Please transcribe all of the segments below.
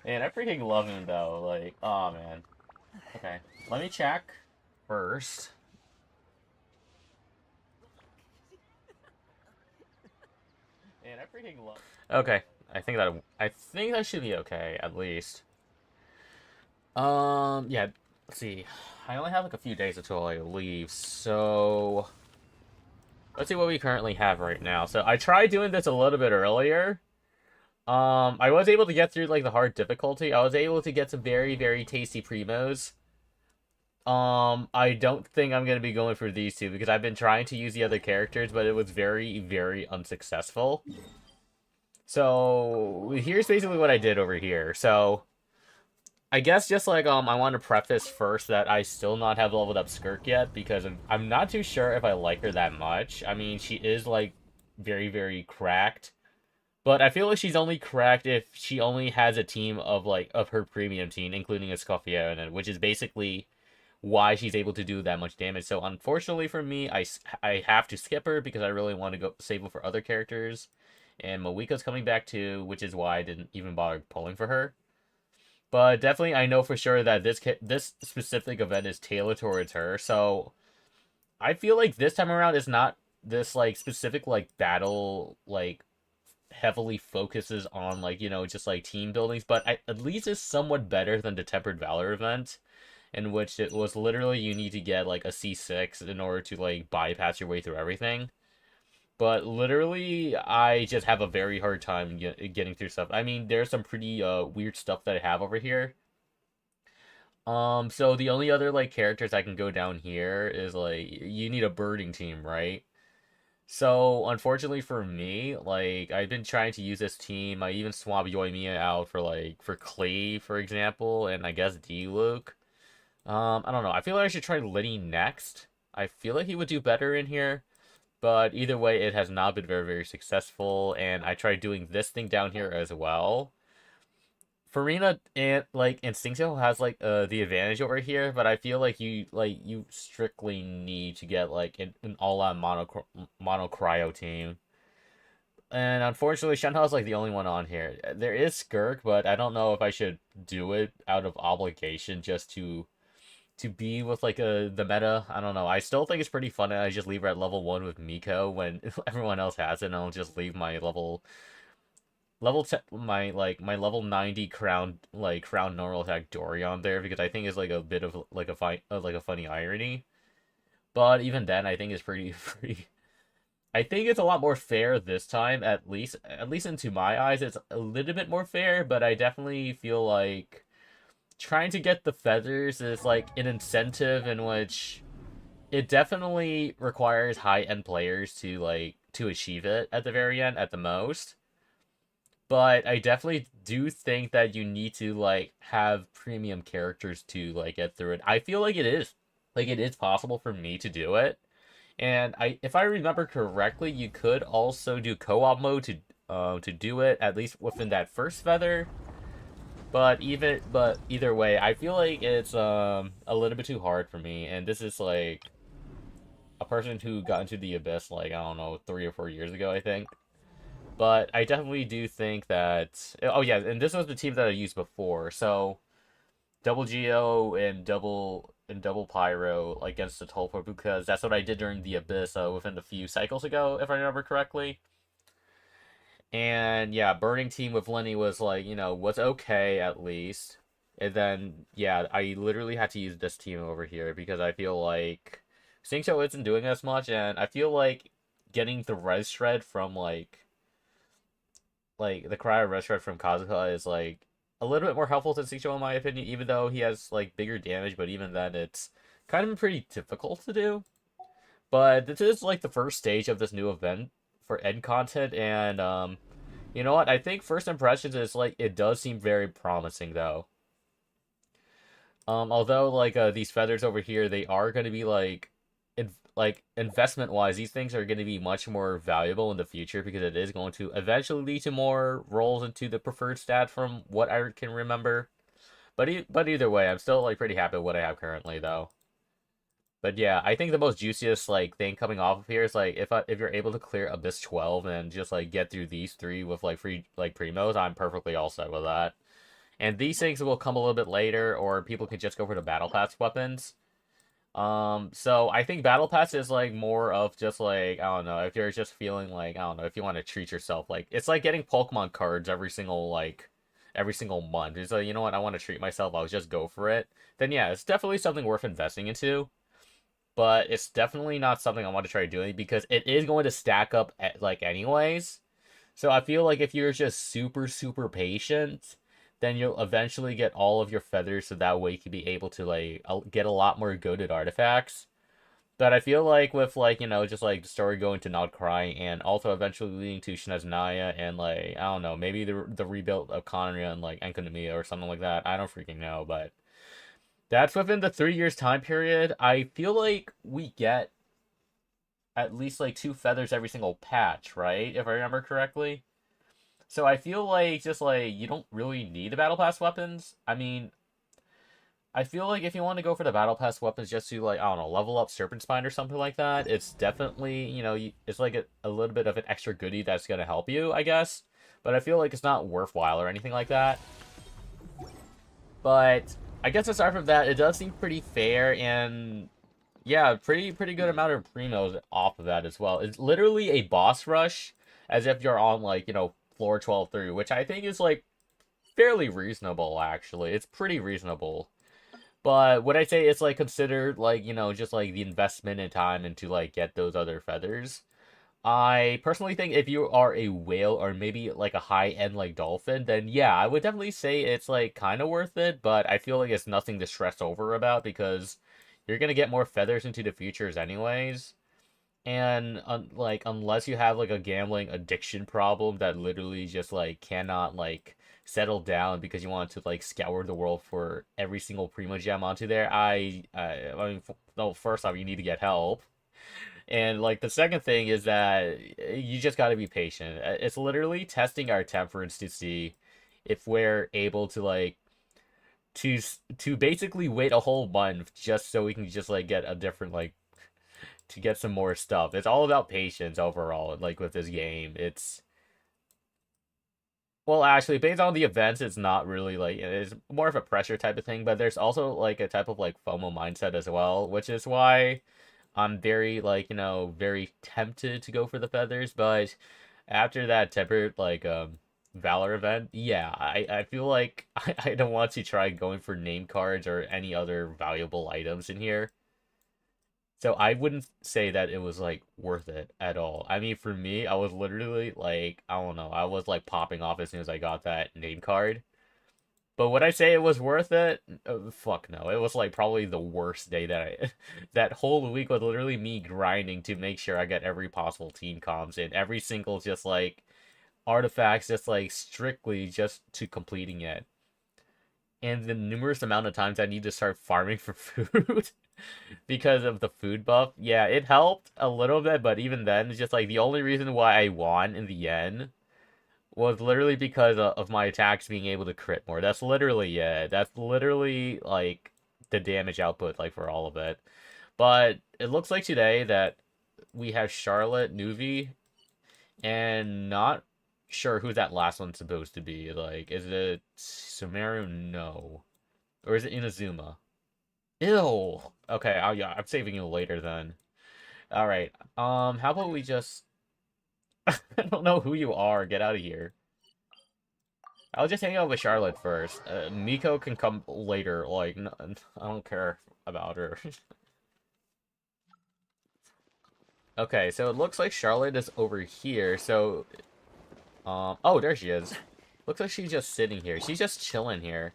Man, I freaking love him though. Like, oh man. Okay, let me check first. Man, I freaking love. Okay, I think that should be okay at least. Yeah. Let's see. I only have like a few days until I leave, so let's see what we currently have right now. So I tried doing this a little bit earlier. I was able to get through like the hard difficulty. I was able to get some very, very tasty primos. I don't think I'm gonna be going for these two because I've been trying to use the other characters, but it was very, very unsuccessful. So here's basically what I did over here. So I guess just like I want to preface first that I still not have leveled up Skirk yet because I'm not too sure if I like her that much. I mean, she is like very, very cracked. But I feel like she's only cracked if she only has a team of like of her premium team, including a Scofier, which is basically why she's able to do that much damage. So unfortunately for me, I have to skip her because I really want to go save her for other characters. And Moika's coming back too, which is why I didn't even bother pulling for her. But definitely, I know for sure that this specific event is tailored towards her. So I feel like this time around is not this like specific like battle like heavily focuses on like just like team buildings, but at least it's somewhat better than the Tempered Valor event, in which it was literally you need to get like a C6 in order to like bypass your way through everything. But literally, I just have a very hard time getting through stuff. I mean, there's some pretty weird stuff that I have over here. So the only other like characters I can go down here is like you need a birding team, right? So unfortunately for me, like I've been trying to use this team. I even swapped Yoimiya out for like for Clay, for example, and I guess D-Luke. I don't know. I feel like I should try Liddy next. I feel like he would do better in here. But either way, it has not been very, very successful. And I tried doing this thing down here as well. Farina and like Instincto has like the advantage over here, but I feel like you strictly need to get like an all-out mono cryo team. And unfortunately, Shenhe is like the only one on here. There is Skirk, but I don't know if I should do it out of obligation just to be with like the meta. I don't know. I still think it's pretty fun. And I just leave her at level 1 with Miko when everyone else has it, and I'll just leave my my level 90 crown normal attack Dorian there because I think it's like a bit of like a like a funny irony. But even then, I think it's pretty pretty. I think it's a lot more fair this time, at least into my eyes, it's a little bit more fair. But I definitely feel like trying to get the feathers is like an incentive in which it definitely requires high-end players to achieve it at the very end at the most. But I definitely do think that you need to like have premium characters to like get through it. I feel like it is possible for me to do it. And if I remember correctly, you could also do co-op mode to do it at least within that first feather. But either way, I feel like it's a little bit too hard for me. And this is like a person who got into the abyss like I don't know 3 or 4 years ago, I think. But I definitely do think that. Oh yeah, and this was the team that I used before. So double Geo and double Pyro against the Tulpa because that's what I did during the Abyss within a few cycles ago, if I remember correctly. And yeah, Burning Team with Lenny was like, was okay at least. And then yeah, I literally had to use this team over here because I feel like Xingqiu isn't doing as much, and I feel like getting the res shred from like the cryo res shred from Kazuha is like a little bit more helpful than Xingqiu in my opinion, even though he has like bigger damage, but even then it's kind of pretty difficult to do. But this is like the first stage of this new event for end content, and you know what? I think first impressions is like it does seem very promising though. Although like these feathers over here, they are going to be like investment wise, these things are going to be much more valuable in the future because it is going to eventually lead to more rolls into the preferred stat from what I can remember. But either way, I'm still like pretty happy with what I have currently though. But yeah, I think the most juiciest like thing coming off of here is like if you're able to clear Abyss 12 and just like get through these three with like free like primos, I'm perfectly all set with that. And these things will come a little bit later, or people can just go for the battle pass weapons. So I think battle pass is like more of just like, I don't know, if you're just feeling like, I don't know, if you want to treat yourself, like it's like getting Pokemon cards every single month. It's like, you know what, I want to treat myself, I'll just go for it. Then yeah, it's definitely something worth investing into. But it's definitely not something I want to try doing because it is going to stack up like anyways. So I feel like if you're just super, super patient, then you'll eventually get all of your feathers so that way you can be able to like get a lot more goaded artifacts. But I feel like with like, just like the story going to Not Crying and also eventually leading to Shinazunaya and like, I don't know, maybe the rebuild of Conria and like Enkanomiya or something like that. I don't freaking know, but that's within the 3 years time period. I feel like we get at least like two feathers every single patch, right? If I remember correctly. So I feel like just like you don't really need the battle pass weapons. I mean, I feel like if you want to go for the battle pass weapons just to like, I don't know, level up Serpent Spine or something like that, it's definitely, it's like a little bit of an extra goodie that's gonna help you, I guess. But I feel like it's not worthwhile or anything like that. But I guess aside from that, it does seem pretty fair and yeah, pretty good amount of primos off of that as well. It's literally a boss rush as if you're on like, floor 12 through, which I think is like fairly reasonable actually. It's pretty reasonable. But would I say it's like considered like, just like the investment in time into like get those other feathers? I personally think if you are a whale or maybe like a high end like dolphin, then yeah, I would definitely say it's like kind of worth it, but I feel like it's nothing to stress over about because you're gonna get more feathers into the futures anyways. And like unless you have like a gambling addiction problem that literally just like cannot like settle down because you want to like scour the world for every single Primo Gem onto there, I mean, no, first off, you need to get help. And like the second thing is that you just got to be patient. It's literally testing our temperance to see if we're able to like to to basically wait a whole month just so we can just like get a different like to get some more stuff. It's all about patience overall. Like with this game, it's well, actually, based on the events, it's not really like it's more of a pressure type of thing. But there's also like a type of like FOMO mindset as well, which is why I'm very like very tempted to go for the feathers. But after that tempered like Valor event, yeah, I feel like I don't want to try going for name cards or any other valuable items in here. So I wouldn't say that it was like worth it at all. I mean, for me, I was literally like, I don't know, I was like popping off as soon as I got that name card. But would I say it was worth it? Fuck no. It was like probably the worst day that I that whole week was literally me grinding to make sure I get every possible team comms in every single just like artifacts just like strictly just to completing it. And the numerous amount of times I need to start farming for food. Because of the food buff. Yeah, it helped a little bit, but even then, it's just like the only reason why I won in the end was literally because of my attacks being able to crit more. That's literally it. That's literally like the damage output like for all of it. But it looks like today that we have Charlotte, Nuvi, and not sure who that last one's supposed to be. Like, is it Sumeru? No. Or is it Inazuma? Ew. Okay, yeah, I'm saving you later then. All right. How about we just I don't know who you are. Get out of here. I'll just hang out with Charlotte first. Miko can come later. Like, I don't care about her. Okay, so it looks like Charlotte is over here. So, oh, there she is. Looks like she's just sitting here. She's just chilling here.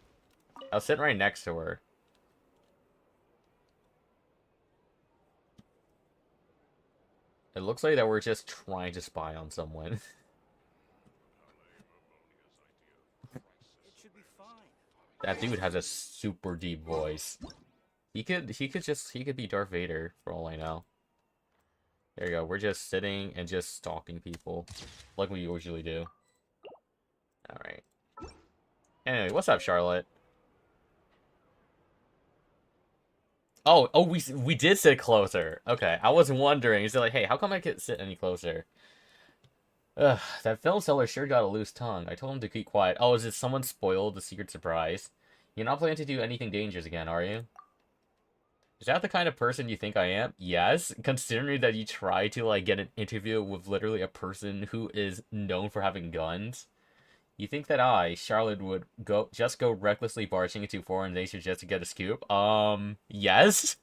I was sitting right next to her. It looks like that we're just trying to spy on someone. That dude has a super deep voice. He could be Darth Vader for all I know. There you go. We're just sitting and just stalking people like we usually do. All right. Anyway, what's up, Charlotte? Oh, we did sit closer. Okay, I was wondering. Is it like, hey, how come I can't sit any closer? Ugh, that film seller sure got a loose tongue. I told him to keep quiet. Oh, is it someone spoiled the secret surprise? You're not planning to do anything dangerous again, are you? Is that the kind of person you think I am? Yes, considering that you try to like get an interview with literally a person who is known for having guns. You think that I, Charlotte, would go recklessly barging into foreign nations just to get a scoop? Yes.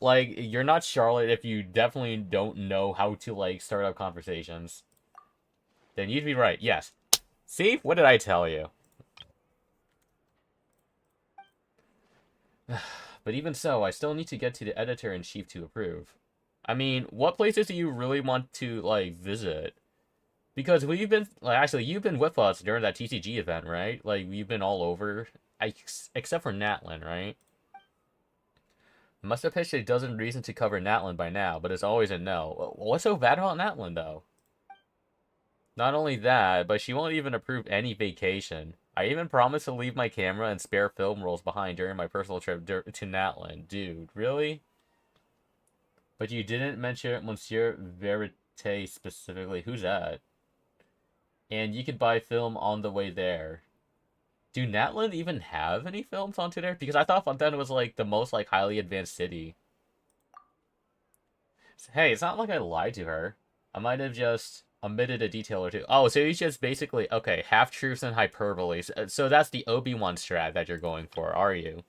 Like, you're not Charlotte if you definitely don't know how to like start up conversations. Then you'd be right. Yes. See? What did I tell you? But even so, I still need to get to the editor-in-chief to approve. I mean, what places do you really want to, like, visit? Because we've been, like, actually, you've been with us during that TCG event, right? Like, we've been all over, except for Natlin, right? Must have pitched a dozen reasons to cover Natlin by now, but it's always a no. What's so bad about Natlin, though? Not only that, but she won't even approve any vacation. I even promised to leave my camera and spare film rolls behind during my personal trip to Natlin. Dude, really? But you didn't mention Monsieur Verite specifically. Who's that? And you could buy film on the way there. Do Natlin even have any films onto there? Because I thought Fontaine was like the most like highly advanced city. Hey, it's not like I lied to her. I might have just omitted a detail or two. Oh, so you just basically, okay, half-truths and hyperbole. So that's the Obi-Wan strat that you're going for, are you?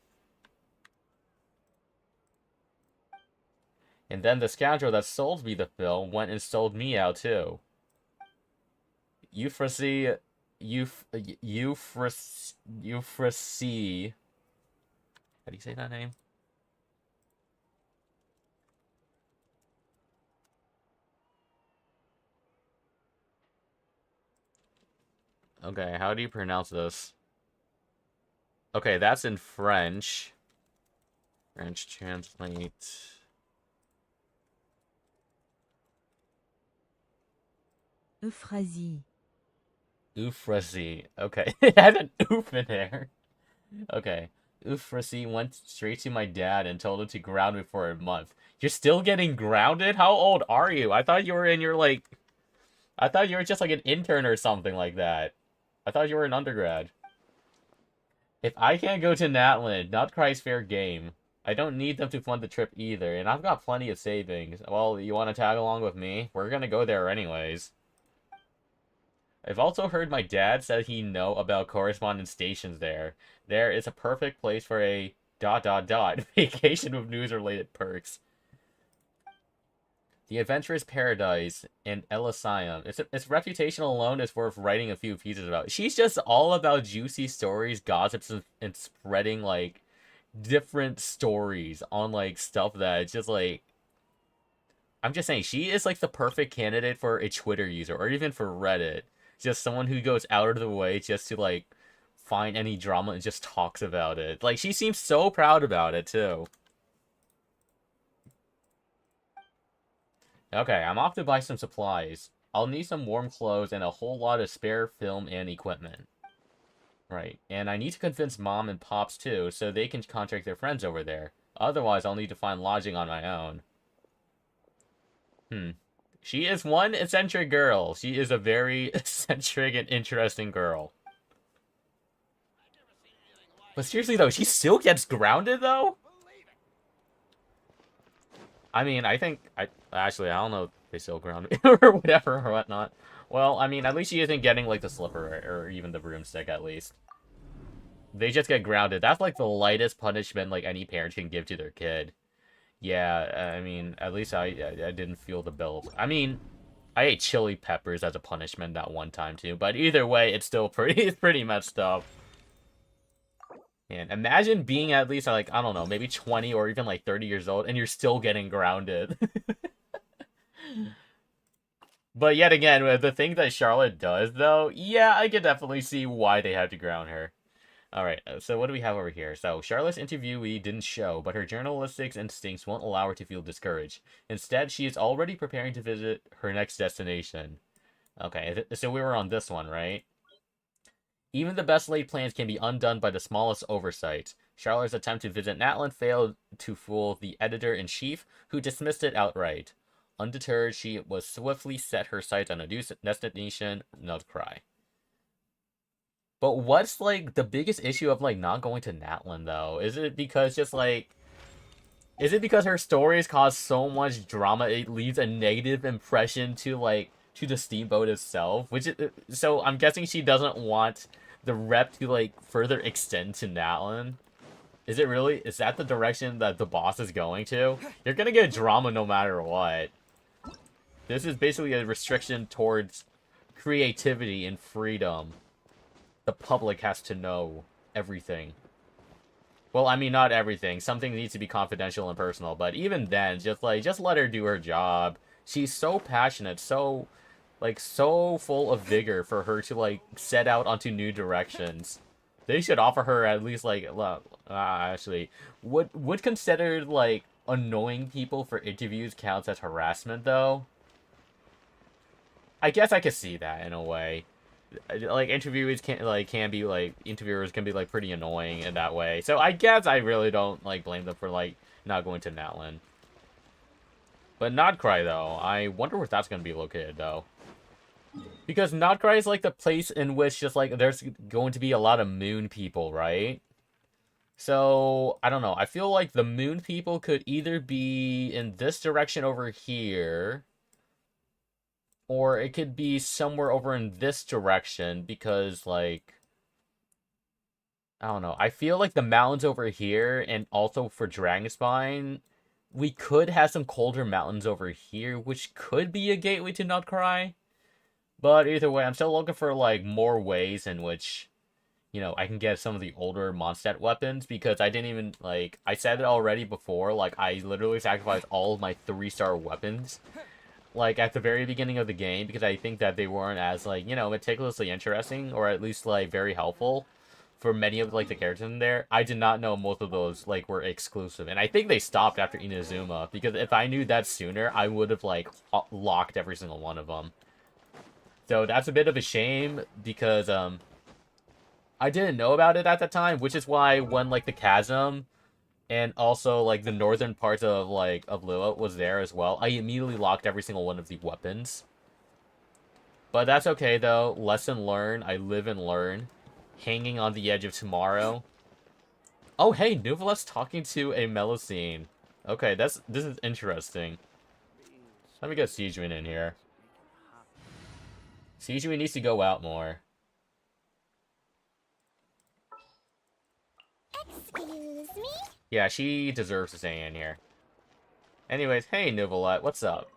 And then the scoundrel that sold me the film went and sold me out too. Euphrasie, Euphrasie. How do you say that name? Okay, how do you pronounce this? Okay, that's in French. French translate. Euphrasie. Euphrasie. Okay, it had an oof in there. Okay. Euphrasie went straight to my dad and told him to ground me for a month. You're still getting grounded? How old are you? I thought you were in your, like... I thought you were just, like, an intern or something like that. I thought you were an undergrad. If I can't go to Natland, not Christ's fair game. I don't need them to fund the trip either, and I've got plenty of savings. Well, you want to tag along with me? We're gonna go there anyways. I've also heard my dad said he know about correspondence stations there. There is a perfect place for a vacation with news-related perks. The Adventurous Paradise in Elysium. Its reputation alone is worth writing a few pieces about. She's just all about juicy stories, gossips, and spreading, like, different stories on, like, stuff that it's just, like... I'm just saying, she is, like, the perfect candidate for a Twitter user, or even for Reddit. Just someone who goes out of the way just to, like, find any drama and just talks about it. Like, she seems so proud about it, too. Okay, I'm off to buy some supplies. I'll need some warm clothes and a whole lot of spare film and equipment. Right, and I need to convince Mom and Pops, too, so they can contact their friends over there. Otherwise, I'll need to find lodging on my own. She is one eccentric girl. She is a very eccentric and interesting girl. But seriously, though, she still gets grounded, though? I mean, I think... Actually, I don't know if they still ground me or whatever or whatnot. Well, I mean, at least she isn't getting, like, the slipper or even the broomstick, at least. They just get grounded. That's, like, the lightest punishment, like, any parent can give to their kid. Yeah, I mean, at least I didn't feel the bill. I mean, I ate chili peppers as a punishment that one time, too. But either way, it's still it's pretty messed up. And imagine being at least, like, I don't know, maybe 20 or even, like, 30 years old, and you're still getting grounded. But yet again, the thing that Charlotte does, though, yeah, I can definitely see why they had to ground her. Alright, so what do we have over here? So, Charlotte's interviewee didn't show, but her journalistic instincts won't allow her to feel discouraged. Instead, she is already preparing to visit her next destination. Okay, so we were on this one, right? Even the best laid plans can be undone by the smallest oversight. Charlotte's attempt to visit Natland failed to fool the editor-in-chief, who dismissed it outright. Undeterred, she was swiftly set her sights on a new destination, Nutcry. But what's like the biggest issue of like not going to Natlan though? Is it because just like is it because her stories cause so much drama it leaves a negative impression to like to the steamboat itself? Which is, so I'm guessing she doesn't want the rep to like further extend to Natlan. Is it really? Is that the direction that the boss is going to? You're gonna get drama no matter what. This is basically a restriction towards creativity and freedom. The public has to know everything. Well, I mean, not everything. Something needs to be confidential and personal, but even then, just let her do her job. She's so passionate, so full of vigor for her to like set out onto new directions. They should offer her at least like actually would consider like annoying people for interviews counts as harassment though? I guess I could see that in a way. Like interviewers can be like pretty annoying in that way. So I guess I really don't like blame them for like not going to Natlan. But Nodcry though, I wonder where that's gonna be located though. Because Nodcry is like the place in which just like there's going to be a lot of moon people, right? So I don't know. I feel like the moon people could either be in this direction over here, or it could be somewhere over in this direction because, like, I don't know. I feel like the mountains over here and also for Dragonspine, we could have some colder mountains over here, which could be a gateway to Nutcry. But either way, I'm still looking for, like, more ways in which, you know, I can get some of the older Mondstadt weapons because I didn't even, like, I said it already before, like, I literally sacrificed all of my 3-star weapons like at the very beginning of the game because I think that they weren't as like, you know, meticulously interesting or at least like very helpful for many of like the characters in there. I did not know most of those like were exclusive. And I think they stopped after Inazuma because if I knew that sooner, I would have like locked every single one of them. So that's a bit of a shame because I didn't know about it at the time, which is why when like the chasm and also like the northern parts of like of Lua was there as well, I immediately locked every single one of the weapons. But that's okay though. Lesson learned. I live and learn. Hanging on the edge of tomorrow. Oh hey, Nuvalet's talking to a Melusine. Okay, this is interesting. Let me get Seijuin in here. Seijuin needs to go out more. Excuse me? Yeah, she deserves to stay in here. Anyways, hey Nuvalet, what's up?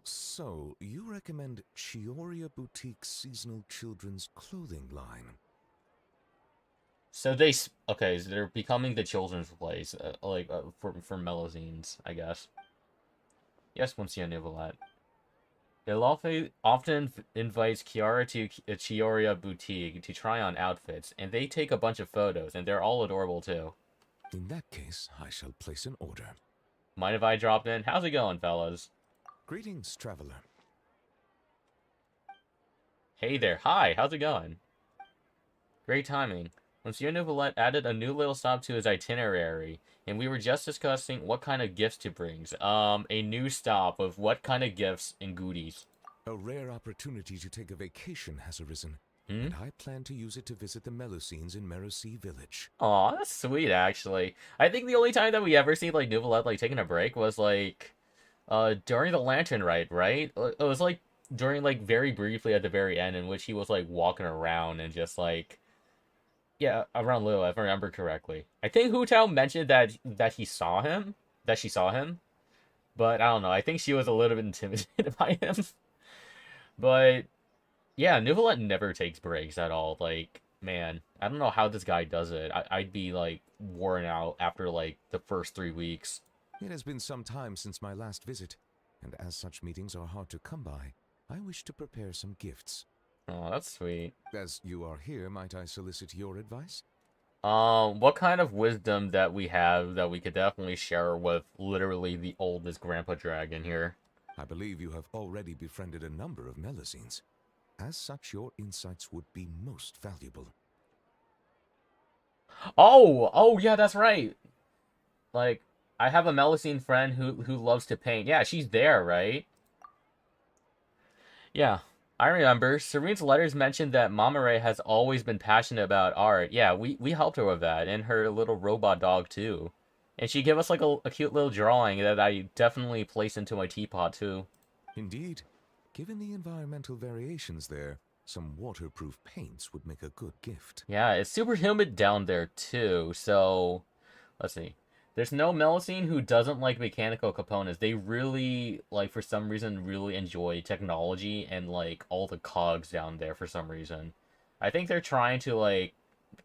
So, you recommend Chioria Boutique's seasonal children's clothing line? So they okay, so they're becoming the children's place, for Melusines, I guess. Yes, Monsieur Nivelet. Often invites Kiara to a Chioria Boutique to try on outfits, and they take a bunch of photos, and they're all adorable too. In that case, I shall place an order. Mind if I drop in? How's it going, fellas? Greetings, traveler. Hey there, hi, how's it going? Great timing. Monsieur Nivelet added a new little stop to his itinerary, and we were just discussing what kind of gifts to bring. A new stop of what kind of gifts and goodies. A rare opportunity to take a vacation has arisen, and I plan to use it to visit the Melusines in Merosi Village. Aw, that's sweet, actually. I think the only time that we ever see, like, Nuvalet, like, taking a break was, like, during the Lantern Rite, right? It was, like, during, like, very briefly at the very end in which he was, like, walking around and just, like... Yeah, around Lua, if I remember correctly. I think Hu Tao mentioned that he saw him, that she saw him, but I don't know. I think she was a little bit intimidated by him. But yeah, Nuvalet never takes breaks at all. Like, man, I don't know how this guy does it. I'd be like worn out after like the first 3 weeks. It has been some time since my last visit, and as such meetings are hard to come by, I wish to prepare some gifts. Oh, that's sweet. As you are here, might I solicit your advice? What kind of wisdom that we have that we could definitely share with literally the oldest Grandpa Dragon here? I believe you have already befriended a number of Melusines. As such, your insights would be most valuable. Oh, yeah, that's right. Like, I have a Melusine friend who loves to paint. Yeah, she's there, right? Yeah, I remember. Serene's letters mentioned that Mama Ray has always been passionate about art. Yeah, we helped her with that, and her little robot dog too. And she gave us like a cute little drawing that I definitely place into my teapot too. Indeed. Given the environmental variations there, some waterproof paints would make a good gift. Yeah, it's super humid down there too, so let's see. There's no Melusine who doesn't like mechanical components. They really, like, for some reason, really enjoy technology and, like, all the cogs down there for some reason. I think they're trying to, like,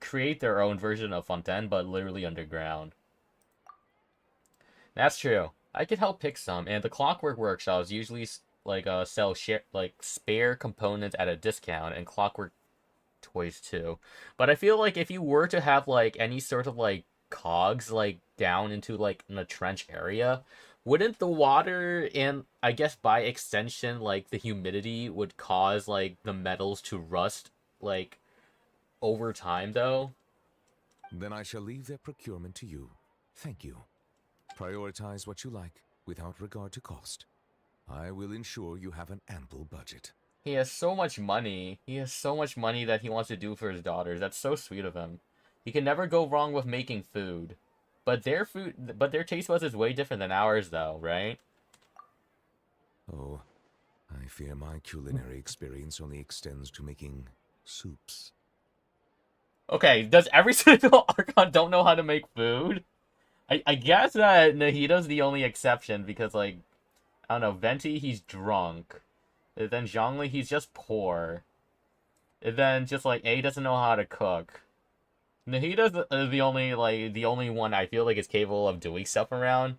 create their own version of Fontaine, but literally underground. That's true. I could help pick some, and the Clockwork Workshops usually, like, sell like, spare components at a discount, and Clockwork toys too. But I feel like if you were to have like any sort of like cogs like down into like in a trench area, wouldn't the water and I guess by extension like the humidity would cause like the metals to rust like over time though? Then I shall leave their procurement to you. Thank you. Prioritize what you like, without regard to cost. I will ensure you have an ample budget. He has so much money. He has so much money that he wants to do for his daughters. That's so sweet of him. He can never go wrong with making food. But their taste buds is way different than ours though, right? Oh, I fear my culinary experience only extends to making soups. Okay, does every single Archon don't know how to make food? I guess that Nahida's the only exception because, like, I don't know, Venti, he's drunk. And then Zhongli, he's just poor. And then just, like, A doesn't know how to cook. Nahida's the only one I feel like is capable of doing stuff around.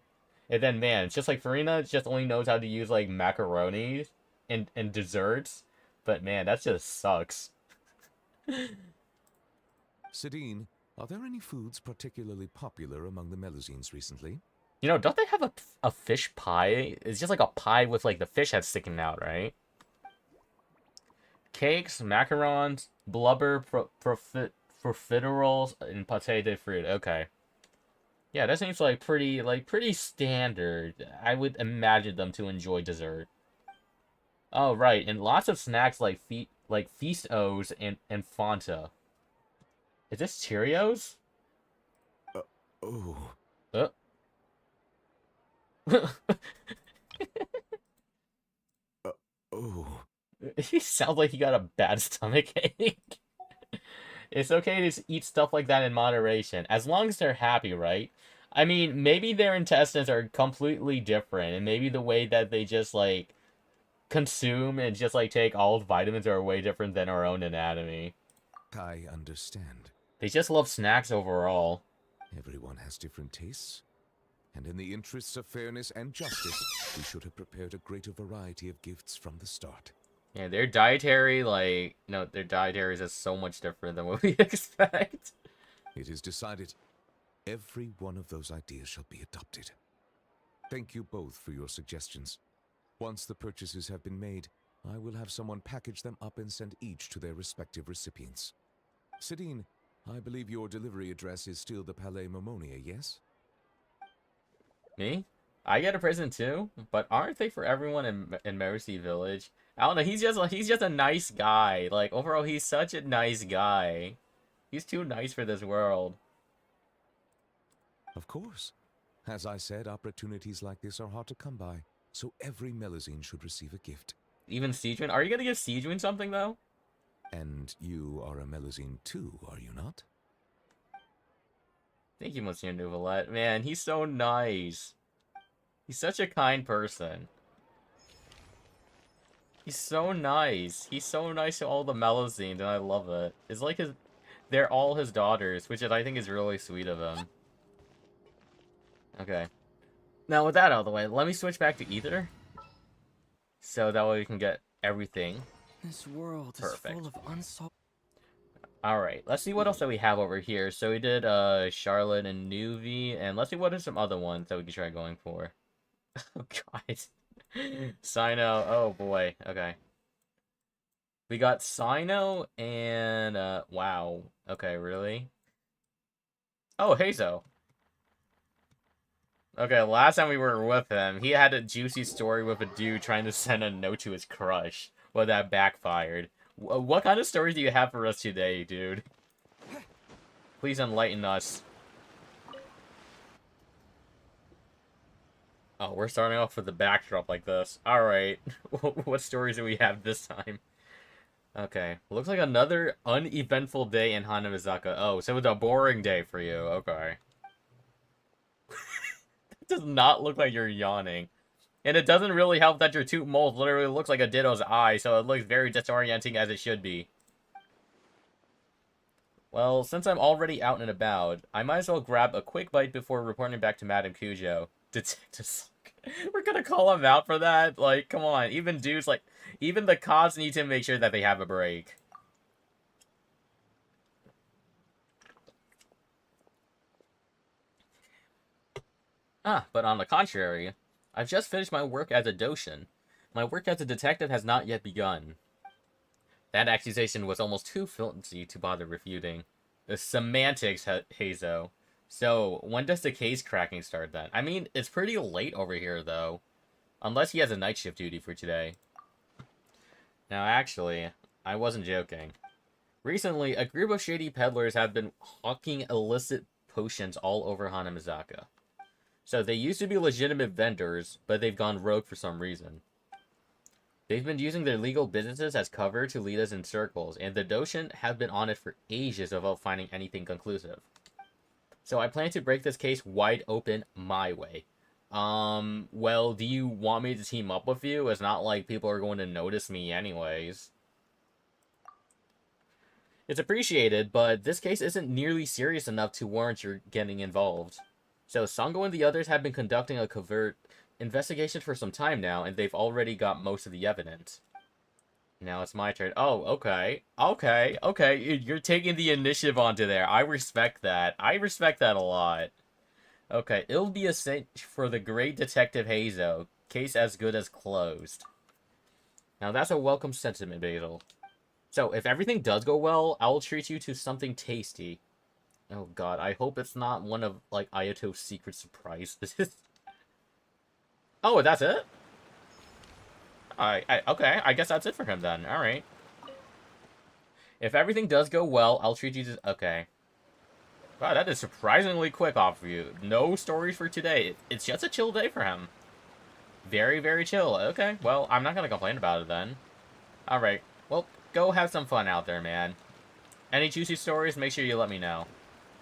And then, man, it's just like Farina just only knows how to use, like, macaroni and desserts. But, man, that just sucks. Sidine, are there any foods particularly popular among the Melusines recently? You know, don't they have a fish pie? It's just like a pie with, like, the fish head sticking out, right? Cakes, macarons, blubber, profiteroles, and pâté de fruit. Okay. Yeah, that seems like pretty standard. I would imagine them to enjoy dessert. Oh, right, and lots of snacks like Feast O's and Fanta. Is this Cheerios? Oh. Uh. Oh. He sounds like he got a bad stomach ache. It's okay to eat stuff like that in moderation, as long as they're happy, right? I mean, maybe their intestines are completely different, and maybe the way that they just, like, consume and just, like, take all the vitamins are way different than our own anatomy. I understand. They just love snacks overall. Everyone has different tastes. And in the interests of fairness and justice, we should have prepared a greater variety of gifts from the start. Yeah, their dietary, like, no, their dietary is so much different than what we expect. It is decided. Every one of those ideas shall be adopted. Thank you both for your suggestions. Once the purchases have been made, I will have someone package them up and send each to their respective recipients. Sidine, I believe your delivery address is still the Palais Momonia, yes? Me? I get a present too, but aren't they for everyone in Mercy Village? I don't know. He's just a nice guy. Like overall, he's such a nice guy. He's too nice for this world. Of course. As I said, opportunities like this are hard to come by, so every Melusine should receive a gift. Even Sejuin? Are you gonna give Sejuin something though? And you are a Melusine too, are you not? Thank you, Monsieur Nouvelette. Man, he's so nice. He's such a kind person. He's so nice. He's so nice to all the Melusines, and I love it. It's like they're all his daughters, which I think is really sweet of him. Okay. Now, with that out of the way, let me switch back to Ether. So that way we can get everything. This world Perfect. is full of unsolved. Alright, let's see what else that we have over here. So we did Charlotte and Nuvi, and let's see what are some other ones that we can try going for. Oh god. Sino, oh boy, okay. We got Sino and wow. Okay, really? Oh, Hazo. Okay, last time we were with him, he had a juicy story with a dude trying to send a note to his crush. Well, that backfired. What kind of stories do you have for us today, dude? Please enlighten us. Oh, we're starting off with the backdrop like this. Alright. What stories do we have this time? Okay. Looks like another uneventful day in Hanamizaka. Oh, so it's a boring day for you. Okay. It does not look like you're yawning. And it doesn't really help that your two moles literally looks like a Ditto's eye, so it looks very disorienting as it should be. Well, since I'm already out and about, I might as well grab a quick bite before reporting back to Madame Cujo. Detective. We're gonna call him out for that? Like, come on. Even dudes, like, even the cops need to make sure that they have a break. Ah, but on the contrary, I've just finished my work as a Doshin. My work as a detective has not yet begun. That accusation was almost too flimsy to bother refuting. The semantics, Hazo. So, when does the case cracking start then? I mean, it's pretty late over here, though. Unless he has a night shift duty for today. Now, actually, I wasn't joking. Recently, a group of shady peddlers have been hawking illicit potions all over Hanamizaka. So, they used to be legitimate vendors, but they've gone rogue for some reason. They've been using their legal businesses as cover to lead us in circles, and the Doshin have been on it for ages without finding anything conclusive. So I plan to break this case wide open my way. Well, do you want me to team up with you? It's not like people are going to notice me anyways. It's appreciated, but this case isn't nearly serious enough to warrant your getting involved. So Sango and the others have been conducting a covert investigation for some time now, and they've already got most of the evidence. Now it's my turn. Oh, okay. Okay. You're taking the initiative onto there. I respect that. I respect that a lot. Okay, it'll be a cinch for the great Detective Hazo. Case as good as closed. Now that's a welcome sentiment, Basil. So, if everything does go well, I'll treat you to something tasty. Oh god, I hope it's not one of, like, Ayato's secret surprises. Oh, that's it? Okay, I guess that's it for him then. Alright. If everything does go well, I'll treat you to... Okay. Wow, that is surprisingly quick off of you. No stories for today. It's just a chill day for him. Very, very chill. Okay, well, I'm not gonna complain about it then. Alright. Well, go have some fun out there, man. Any juicy stories, make sure you let me know.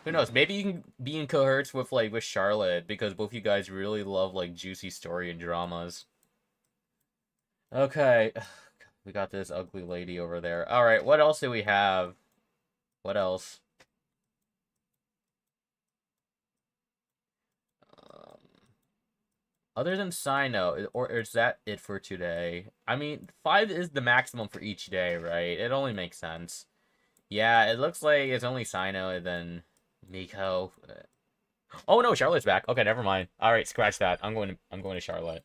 Who knows, maybe you can be in cohorts with, like, with Charlotte, because both you guys really love, like, juicy story and dramas. Okay. We got this ugly lady over there. Alright, what else do we have? What else? Um, Other than Sino, or is that it for today? I mean, 5 is the maximum for each day, right? It only makes sense. Yeah, it looks like it's only Sino and then Miko. Oh no, Charlotte's back. Okay, never mind. Alright, scratch that. I'm going to Charlotte.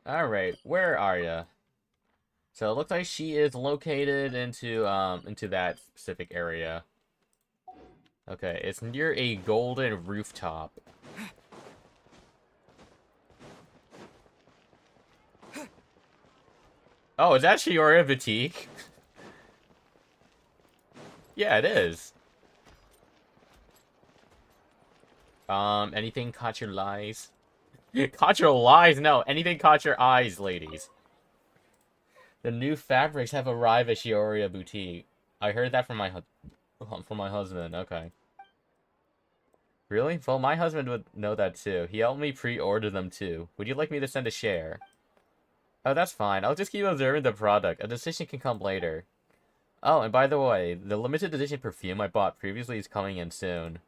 Alright, where are you? So it looks like she is located into that specific area. Okay, it's near a golden rooftop. Oh, is that Shiora Boutique? Yeah, it is. Anything caught your lies? Caught your lies? No, anything caught your eyes, ladies. The new fabrics have arrived at Shiora Boutique. I heard that from my husband. Okay. Really? Well, my husband would know that too. He helped me pre-order them too. Would you like me to send a share? Oh, that's fine. I'll just keep observing the product. A decision can come later. Oh, and by the way, the limited edition perfume I bought previously is coming in soon.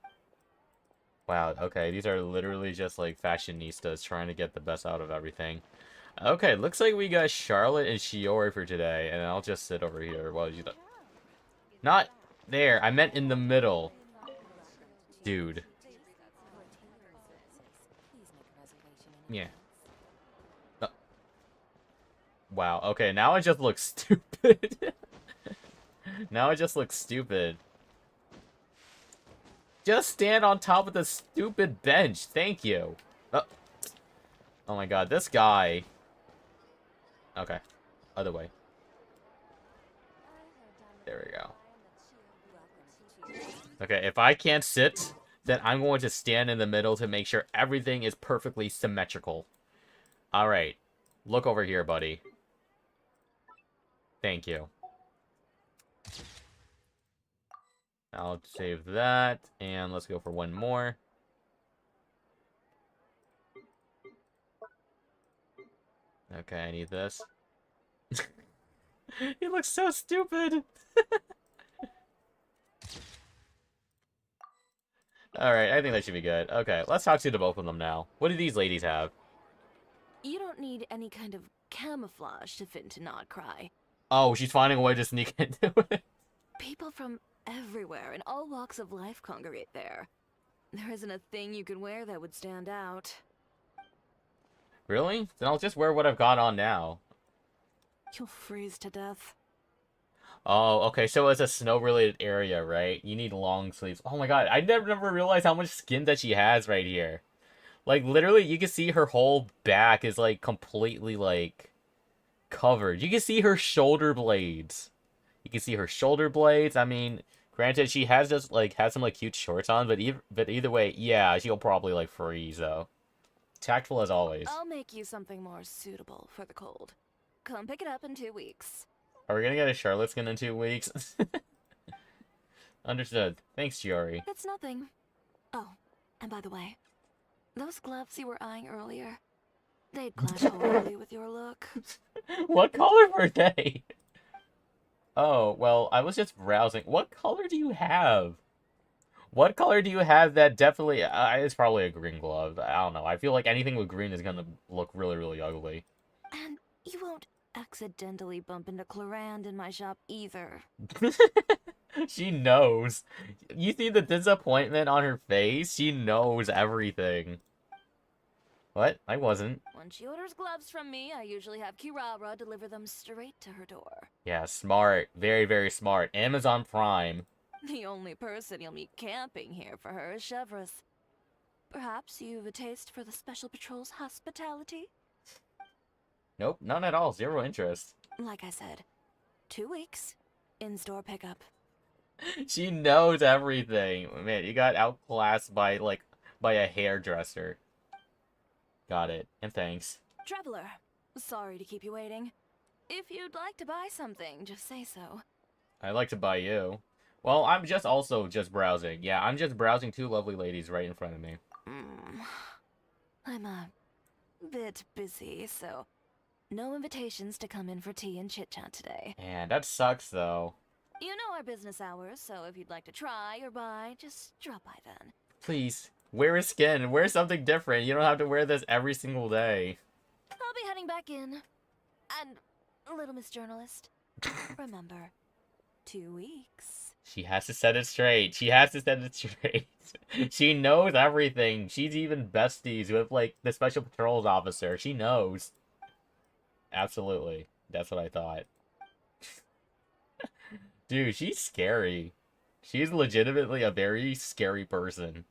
Wow, okay, these are literally just like fashionistas trying to get the best out of everything. Okay, looks like we got Charlotte and Shiori for today, and I'll just sit over here while you... Not there, I meant in the middle. Dude. Yeah. Wow, okay, now I just look stupid. Now it just looks stupid. Just stand on top of the stupid bench. Thank you. Oh my god, this guy. Okay. Other way. There we go. Okay, if I can't sit, then I'm going to stand in the middle to make sure everything is perfectly symmetrical. Alright. Look over here, buddy. Thank you. I'll save that, and let's go for one more. Okay, I need this. He looks so stupid! Alright, I think that should be good. Okay, let's talk to the both of them now. What do these ladies have? You don't need any kind of camouflage to fit into Not Cry. Oh, she's finding a way to sneak into it. People from everywhere in all walks of life congregate there. There isn't a thing you could wear that would stand out. Really? Then I'll just wear what I've got on now. You'll freeze to death. Oh, okay, so it's a snow-related area, right? You need long sleeves. Oh my god, I never realized how much skin that she has right here. Like, literally, you can see her whole back is, like, completely, like, covered. You can see her shoulder blades. You can see her shoulder blades. I mean, granted, she has just, like, has some, like, cute shorts on, but either way, yeah, she'll probably, like, freeze, though. Tactful as always. I'll make you something more suitable for the cold. Come pick it up in 2 weeks. Are we gonna get a Charlotte skin in 2 weeks? Understood. Thanks, Chiori. It's nothing. Oh, and by the way, those gloves you were eyeing earlier, they'd clash horribly with your look. What color were they? Oh, well, I was just browsing. What color do you have? What color do you have that definitely... it's probably a green glove. I don't know. I feel like anything with green is gonna look really, really ugly. And you won't accidentally bump into Clarand in my shop either. She knows. You see the disappointment on her face? She knows everything. What? I wasn't. When she orders gloves from me, I usually have Kirara deliver them straight to her door. Yeah, smart. Very, very smart. Amazon Prime. The only person you'll meet camping here for her is Chevreuse. Perhaps you've a taste for the Special Patrol's hospitality? Nope, none at all. Zero interest. Like I said, 2 weeks, in-store pickup. She knows everything. Man, you got outclassed by, like, by a hairdresser. Got it. And thanks. Traveler, sorry to keep you waiting. If you'd like to buy something, just say so. I'd like to buy you. Well, I'm just browsing. Yeah, I'm just browsing 2 lovely ladies right in front of me. I'm a bit busy, so no invitations to come in for tea and chit-chat today. Man, that sucks, though. You know our business hours, so if you'd like to try or buy, just drop by then. Please, wear a skin. Wear something different. You don't have to wear this every single day. I'll be heading back in. And, little Miss Journalist, remember, 2 weeks. She has to set it straight. She has to set it straight. She knows everything. She's even besties with, like, the Special Patrols officer. She knows. Absolutely. That's what I thought. Dude, she's scary. She's legitimately a very scary person.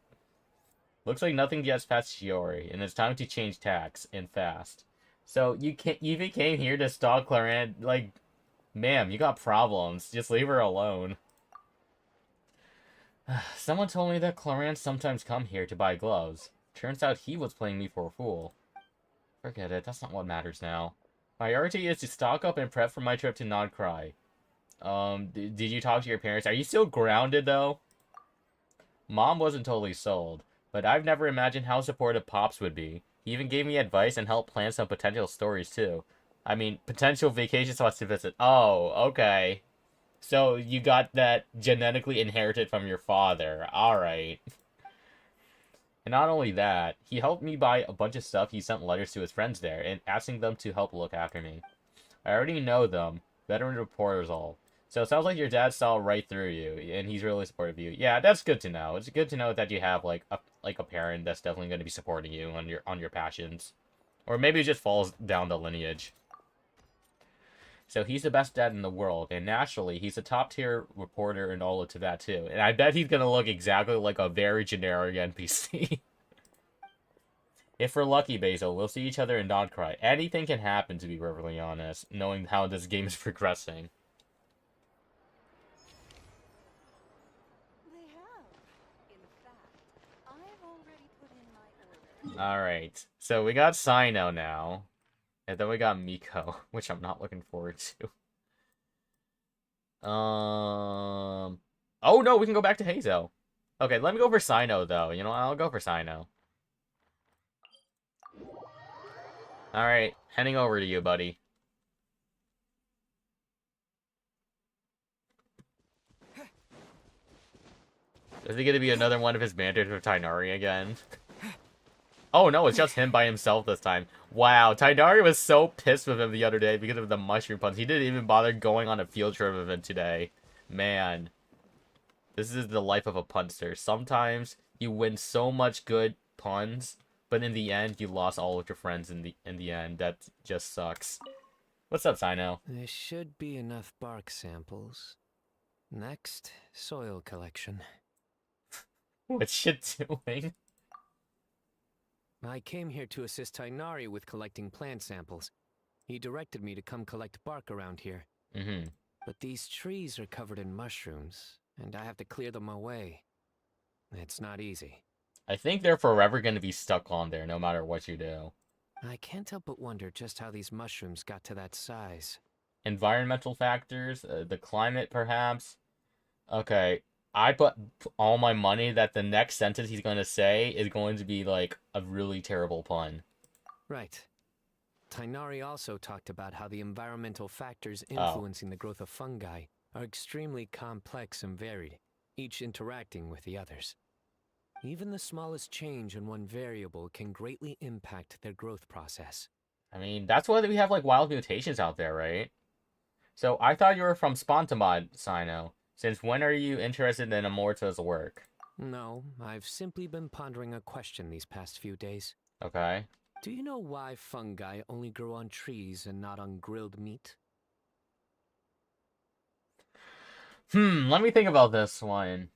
Looks like nothing gets past Shiori, and it's time to change tacks, and fast. So, you even came here to stalk Clarand, like, ma'am, you got problems. Just leave her alone. Someone told me that Clarand sometimes come here to buy gloves. Turns out he was playing me for a fool. Forget it, that's not what matters now. My priority is to stock up and prep for my trip to Nodcry. Did you talk to your parents? Are you still grounded, though? Mom wasn't totally sold, but I've never imagined how supportive Pops would be. He even gave me advice and helped plan some potential stories, too. I mean, potential vacation spots to visit. Oh, okay. So, you got that genetically inherited from your father. Alright. And not only that, he helped me buy a bunch of stuff. He sent letters to his friends there, and asking them to help look after me. I already know them. Veteran reporters all. So it sounds like your dad saw right through you, and he's really supportive of you. Yeah, that's good to know. It's good to know that you have like a parent that's definitely going to be supporting you on your passions, or maybe it just falls down the lineage. So he's the best dad in the world, and naturally, he's a top-tier reporter and all to that too. And I bet he's gonna look exactly like a very generic NPC. If we're lucky, Basil, we'll see each other and not cry. Anything can happen, to be perfectly honest, knowing how this game is progressing. They have. In fact, I've already put in my order. Alright, so we got Sino now. And then we got Miko, which I'm not looking forward to. Oh no, we can go back to Hazo. Okay, let me go for Sino though. You know, I'll go for Sino. Alright, heading over to you, buddy. Is it gonna be another one of his banters with Tainari again? Oh no, it's just him by himself this time. Wow, Tainari was so pissed with him the other day because of the mushroom puns. He didn't even bother going on a field trip with him today. Man. This is the life of a punster. Sometimes you win so much good puns, but in the end, you lost all of your friends in the end. That just sucks. What's up, Sino? There should be enough bark samples. Next, soil collection. What's you doing? I came here to assist Tainari with collecting plant samples. He directed me to come collect bark around here. Mm-hmm. But these trees are covered in mushrooms, and I have to clear them away. It's not easy. I think they're forever going to be stuck on there, no matter what you do. I can't help but wonder just how these mushrooms got to that size. Environmental factors, the climate, perhaps. Okay, I put all my money that the next sentence he's going to say is going to be, like, a really terrible pun. Right. Tainari also talked about how the environmental factors influencing the growth of fungi are extremely complex and varied, each interacting with the others. Even the smallest change in one variable can greatly impact their growth process. I mean, that's why we have, like, wild mutations out there, right? So, I thought you were from Spontamod, Sino. Since when are you interested in Amorta's work? No, I've simply been pondering a question these past few days. Okay. Do you know why fungi only grow on trees and not on grilled meat? Let me think about this one.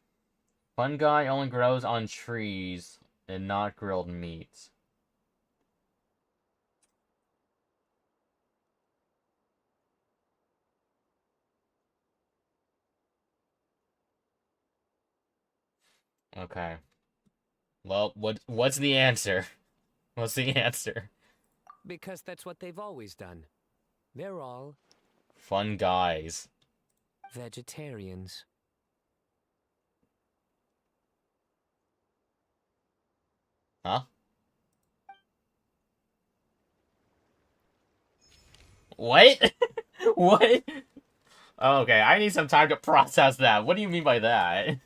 Fungi only grows on trees and not grilled meat. Okay. Well, what's the answer? What's the answer? Because that's what they've always done. They're all Fun guys. vegetarians. Huh? What? What? Okay, I need some time to process that. What do you mean by that?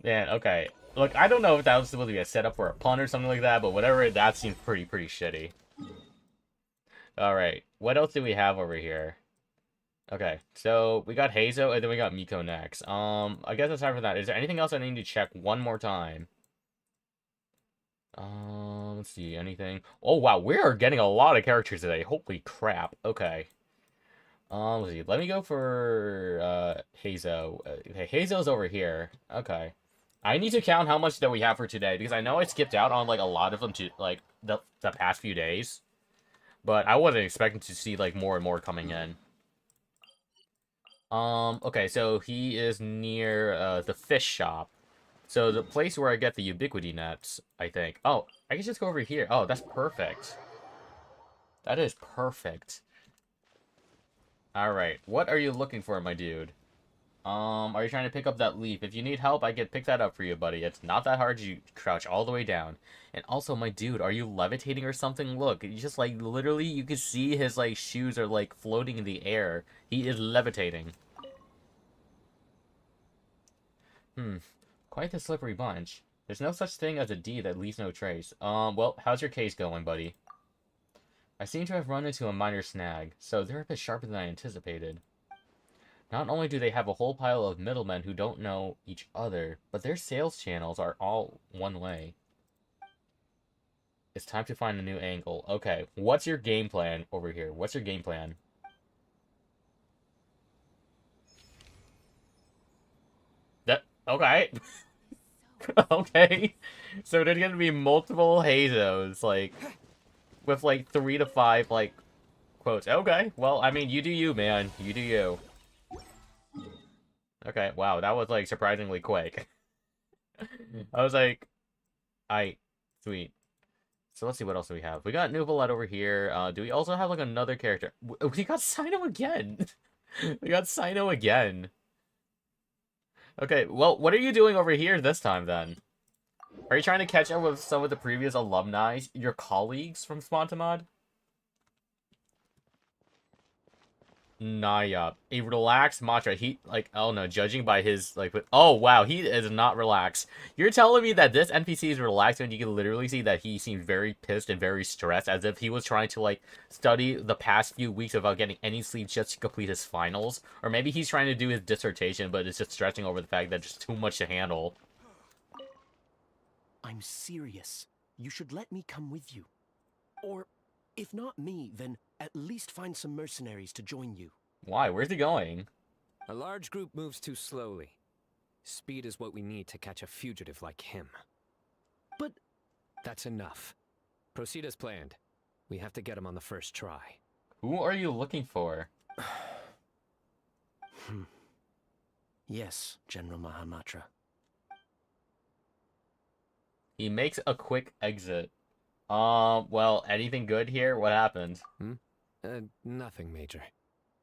Man, okay. Look, I don't know if that was supposed to be a setup for a pun or something like that, but whatever, that seems pretty shitty. Alright, what else do we have over here? Okay, so we got Hazo, and then we got Miko next. I guess it's time for that. Is there anything else I need to check one more time? Let's see, anything? Oh, wow, we are getting a lot of characters today. Holy crap. Okay. Let's see. Let me go for, Hazo. Okay, Hazo's over here. Okay. I need to count how much that we have for today, because I know I skipped out on, like, a lot of them to, like, the past few days. But I wasn't expecting to see, like, more and more coming in. Okay, so he is near, the fish shop. So the place where I get the ubiquity nets, I think. Oh, I can just go over here. Oh, that's perfect. That is perfect. Alright, what are you looking for, my dude? Are you trying to pick up that leaf? If you need help, I can pick that up for you, buddy. It's not that hard. You crouch all the way down. And also, my dude, are you levitating or something? Look, you just, like, literally, you can see his, like, shoes are, like, floating in the air. He is levitating. Quite the slippery bunch. There's no such thing as a deed that leaves no trace. Well, how's your case going, buddy? I seem to have run into a minor snag, so they're a bit sharper than I anticipated. Not only do they have a whole pile of middlemen who don't know each other, but their sales channels are all one way. It's time to find a new angle. Okay, what's your game plan over here? What's your game plan? Okay. Okay. So there's gonna be multiple Hazos, like, with, like, 3 to 5, like, quotes. Okay, well, I mean, you do you, man. You do you. Okay, wow, that was, like, surprisingly quick. I was like, sweet. So let's see what else do we have. We got Nuvolette over here. Do we also have, like, another character? We got Sino again! We got Sino again. Okay, well, what are you doing over here this time, then? Are you trying to catch up with some of the previous alumni, your colleagues from Spontamod? Naya, a relaxed Matra. He, like, oh no, judging by his, like, oh wow, he is not relaxed. You're telling me that this NPC is relaxed when you can literally see that he seems very pissed and very stressed, as if he was trying to, like, study the past few weeks without getting any sleep just to complete his finals? Or maybe he's trying to do his dissertation, but is just stressing over the fact that there's too much to handle. I'm serious. You should let me come with you. Or, if not me, then at least find some mercenaries to join you. Why? Where's he going? A large group moves too slowly. Speed is what we need to catch a fugitive like him. But... That's enough. Proceed as planned. We have to get him on the first try. Who are you looking for? Yes, General Mahamatra. He makes a quick exit. Well, anything good here? What happened? Nothing major.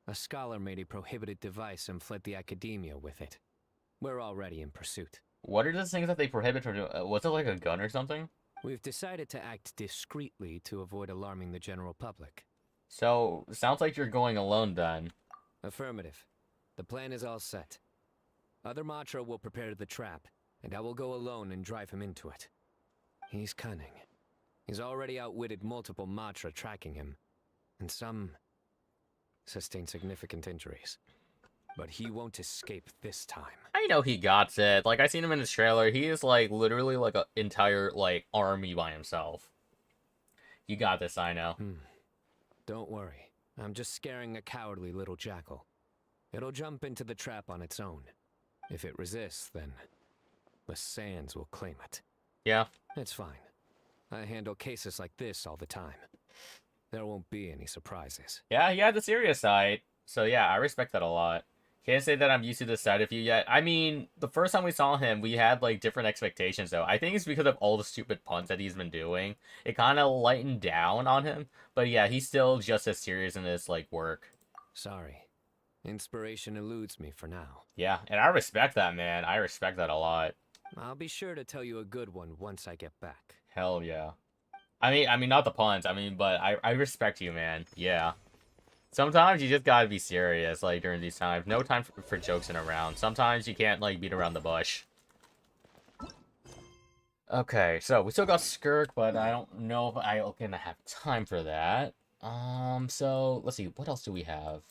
A scholar made a prohibited device and fled the academia with it. We're already in pursuit. What are the things that they prohibit from doing? Was it like a gun or something? We've decided to act discreetly to avoid alarming the general public. So, sounds like you're going alone then. Affirmative. The plan is all set. Other Matra will prepare the trap, and I will go alone and drive him into it. He's cunning. He's already outwitted multiple Matra tracking him, and some sustained significant injuries. But he won't escape this time. I know he got it. Like, I seen him in his trailer. He is, like, literally, like, an entire, like, army by himself. You got this, I know. Don't worry. I'm just scaring a cowardly little jackal. It'll jump into the trap on its own. If it resists, then the sands will claim it. Yeah. It's fine. I handle cases like this all the time. There won't be any surprises. Yeah, he had the serious side. So, yeah, I respect that a lot. Can't say that I'm used to this side of you yet. I mean, the first time we saw him, we had, like, different expectations, though. I think it's because of all the stupid puns that he's been doing. It kind of lightened down on him. But, yeah, he's still just as serious in his, like, work. Sorry. Inspiration eludes me for now. Yeah, and I respect that, man. I respect that a lot. I'll be sure to tell you a good one once I get back. Hell yeah. I mean, not the puns. I mean, but I respect you, man. Yeah. Sometimes you just gotta be serious, like, during these times. No time for joking around. Sometimes you can't, like, beat around the bush. Okay, so we still got Skirk, but I don't know if I'm gonna have time for that. So, let's see. What else do we have?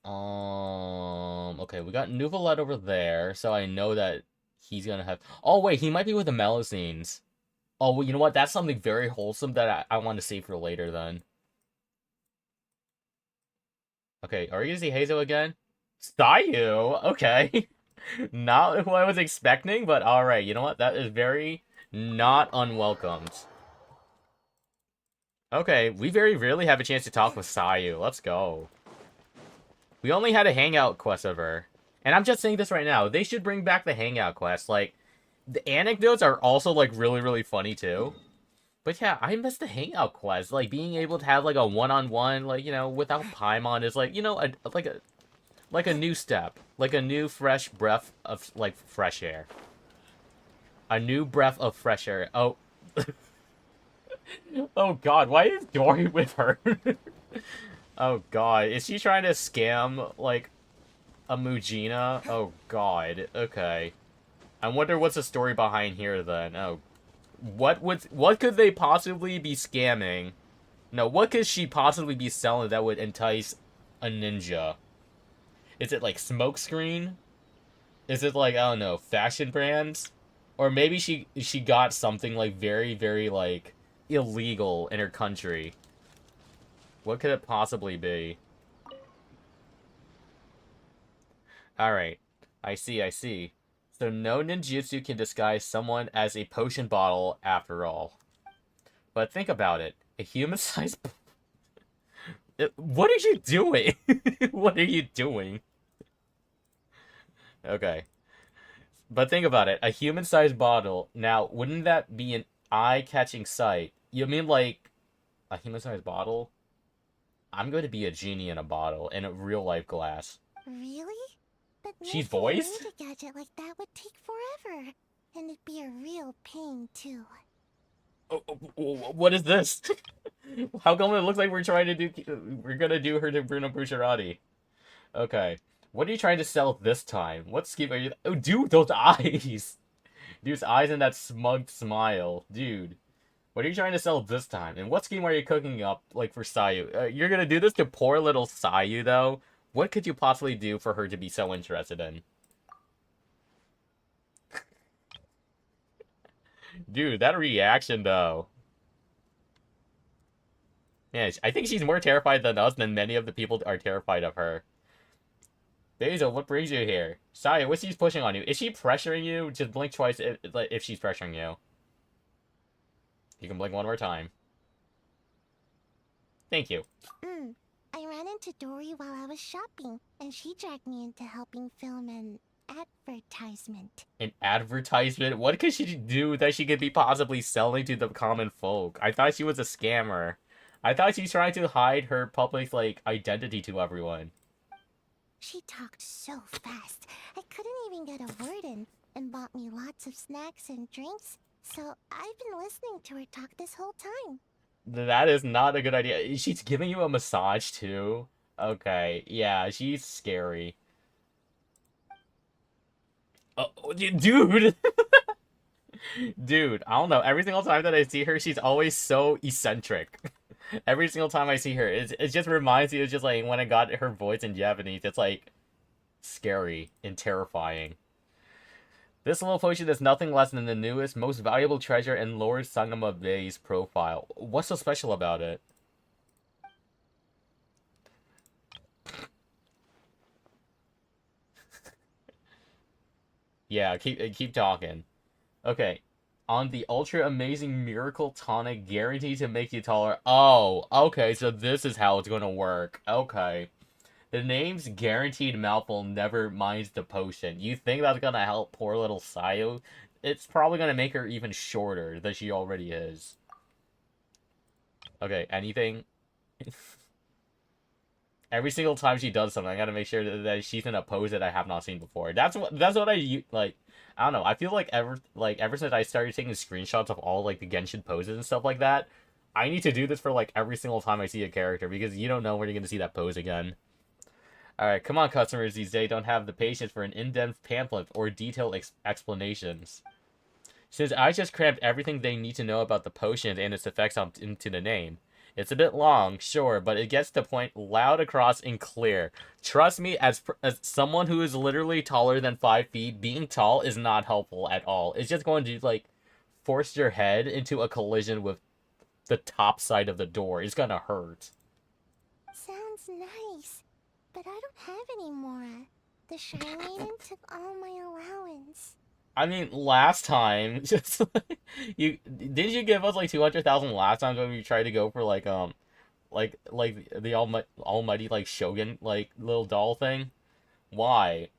Okay, we got Nuvolette over there, so I know that he's gonna have... Oh, wait, he might be with the Melusines. Oh, well, you know what? That's something very wholesome that I want to save for later, then. Okay, are you gonna see Hazo again? Sayu? Okay. Not who I was expecting, but alright, you know what? That is very not unwelcomed. Okay, we very rarely have a chance to talk with Sayu. Let's go. We only had a hangout quest of her. And I'm just saying this right now. They should bring back the hangout quest. Like, the anecdotes are also, like, really, really funny, too. But yeah, I miss the hangout quest. Like, being able to have, like, a one-on-one, like, you know, without Paimon is, like, you know, like a new step. Like a new fresh breath of, like, fresh air. A new breath of fresh air. Oh. Oh, God. Why is Dory with her? Oh, God. Is she trying to scam, like, a Mujina? Oh, God. Okay. I wonder what's the story behind here, then. Oh. What could they possibly be scamming? No, what could she possibly be selling that would entice a ninja? Is it, like, smokescreen? Is it, like, I don't know, fashion brands? Or maybe she got something like very, very like illegal in her country. What could it possibly be? Alright. I see. So no ninjutsu can disguise someone as a potion bottle after all. But think about it. A human-sized... What are you doing? What are you doing? Okay. But think about it. A human-sized bottle. Now, wouldn't that be an eye-catching sight? You mean like a human-sized bottle? I'm going to be a genie in a bottle in a real-life glass. Really? But She's making a voiced? ninja gadget like that would take forever. And it'd be a real pain, too. What is this? How come it looks like we're trying to do... We're gonna do her to Bruno Bucciarati. Okay. What are you trying to sell this time? What scheme are you... Oh, dude, those eyes! Dude's eyes and that smug smile. Dude. What are you trying to sell this time? And what scheme are you cooking up, like, for Sayu? You're gonna do this to poor little Sayu, though? What could you possibly do for her to be so interested in? Dude, that reaction, though. Yeah, I think she's more terrified than us, than many of the people are terrified of her. Basil, what brings you here? Sayu, what's she pushing on you? Is she pressuring you? Just blink twice if she's pressuring you. You can blink one more time. Thank you. I ran into Dory while I was shopping, and she dragged me into helping film an advertisement. An advertisement? What could she do that she could be possibly selling to the common folk? I thought she was a scammer. I thought she was trying to hide her public, like, identity to everyone. She talked so fast, I couldn't even get a word in, and bought me lots of snacks and drinks, so I've been listening to her talk this whole time. That is not a good idea. She's giving you a massage, too? Okay, yeah, she's scary. Oh, dude! Dude, I don't know. Every single time that I see her, she's always so eccentric. Every single time I see her, it just reminds me of just like when I got her voice in Japanese. It's like scary and terrifying. This little potion is nothing less than the newest, most valuable treasure in Lord Sangama Bay's profile. What's so special about it? Yeah, keep talking. Okay. On the ultra amazing miracle tonic guaranteed to make you taller. Oh, okay, so this is how it's gonna work. Okay. The name's guaranteed mouthful never minds the potion. You think that's gonna help poor little Sayu? It's probably gonna make her even shorter than she already is. Okay, anything? Every single time she does something, I gotta make sure that she's in a pose that I have not seen before. That's what I like. I don't know. I feel like ever since I started taking screenshots of all like the Genshin poses and stuff like that, I need to do this for like every single time I see a character because you don't know when you're gonna see that pose again. All right, come on, customers. These days don't have the patience for an in-depth pamphlet or detailed explanations. Since I just crammed everything they need to know about the potion and its effects into the name. It's a bit long, sure, but it gets the point loud across and clear. Trust me, as someone who is literally taller than 5 feet, being tall is not helpful at all. It's just going to, like, force your head into a collision with the top side of the door. It's gonna hurt. Sounds nice, but I don't have any more. The Shrine Maiden took all my allowance. I mean, last time, just like, didn't you give us like 200,000 last time when we tried to go for like the almighty like Shogun like little doll thing? Why?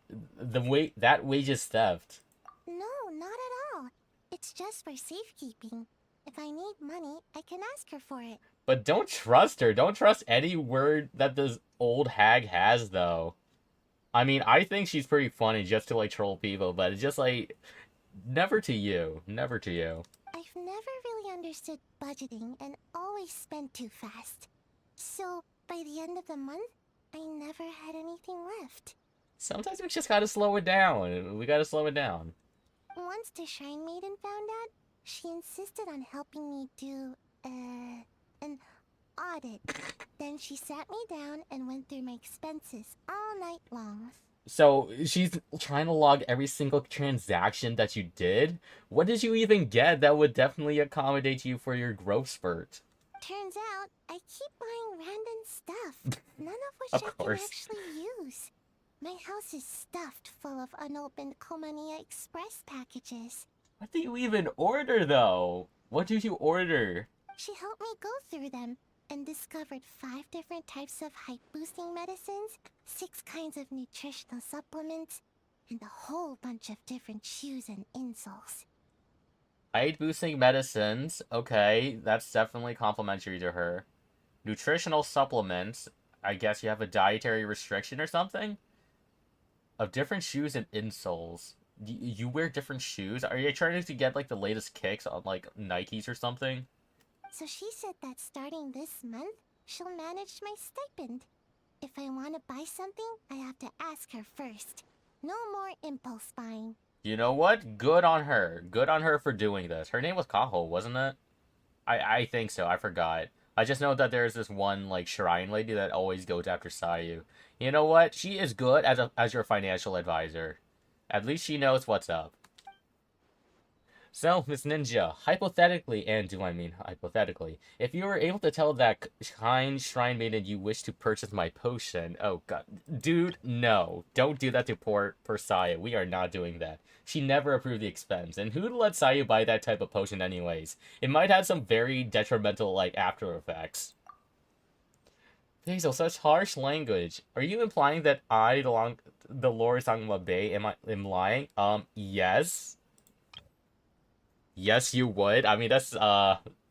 That wage is theft. No, not at all. It's just for safekeeping. If I need money, I can ask her for it. But don't trust her. Don't trust any word that this old hag has, though. I mean, I think she's pretty funny just to, like, troll people, but it's just, like, never to you. Never to you. I've never really understood budgeting and always spent too fast. So, by the end of the month, I never had anything left. Sometimes we just gotta slow it down. We gotta slow it down. Once the Shrine Maiden found out, she insisted on helping me do, an audit. Then she sat me down and went through my expenses all night long. So she's trying to log every single transaction that you did? What did you even get that would definitely accommodate you for your growth spurt? Turns out, I keep buying random stuff, none of Of which I can course. actually use. My house is stuffed full of unopened Komania Express packages. What do you even order, though? What did you order? She helped me go through them and discovered 5 different types of hype-boosting medicines, 6 kinds of nutritional supplements, and a whole bunch of different shoes and insoles. Height boosting medicines. Okay, that's definitely complimentary to her. Nutritional supplements. I guess you have a dietary restriction or something? Of different shoes and insoles. You wear different shoes? Are you trying to get like the latest kicks on like Nikes or something? So she said that starting this month, she'll manage my stipend. If I want to buy something, I have to ask her first. No more impulse buying. You know what? Good on her. Good on her for doing this. Her name was Kaho, wasn't it? I think so. I forgot. I just know that there's this one like shrine lady that always goes after Sayu. You know what? She is good as your financial advisor. At least she knows what's up. So, Miss Ninja, hypothetically, and do I mean hypothetically, if you were able to tell that kind shrine maiden you wish to purchase my potion, oh god, dude, no, don't do that to poor Sayu. We are not doing that. She never approved the expense, and who'd let Sayu buy that type of potion anyways? It might have some very detrimental, like, after effects. Hazel, such harsh language. Are you implying that the Lord Sangma Bay, am lying? Yes. Yes, you would. I mean, that's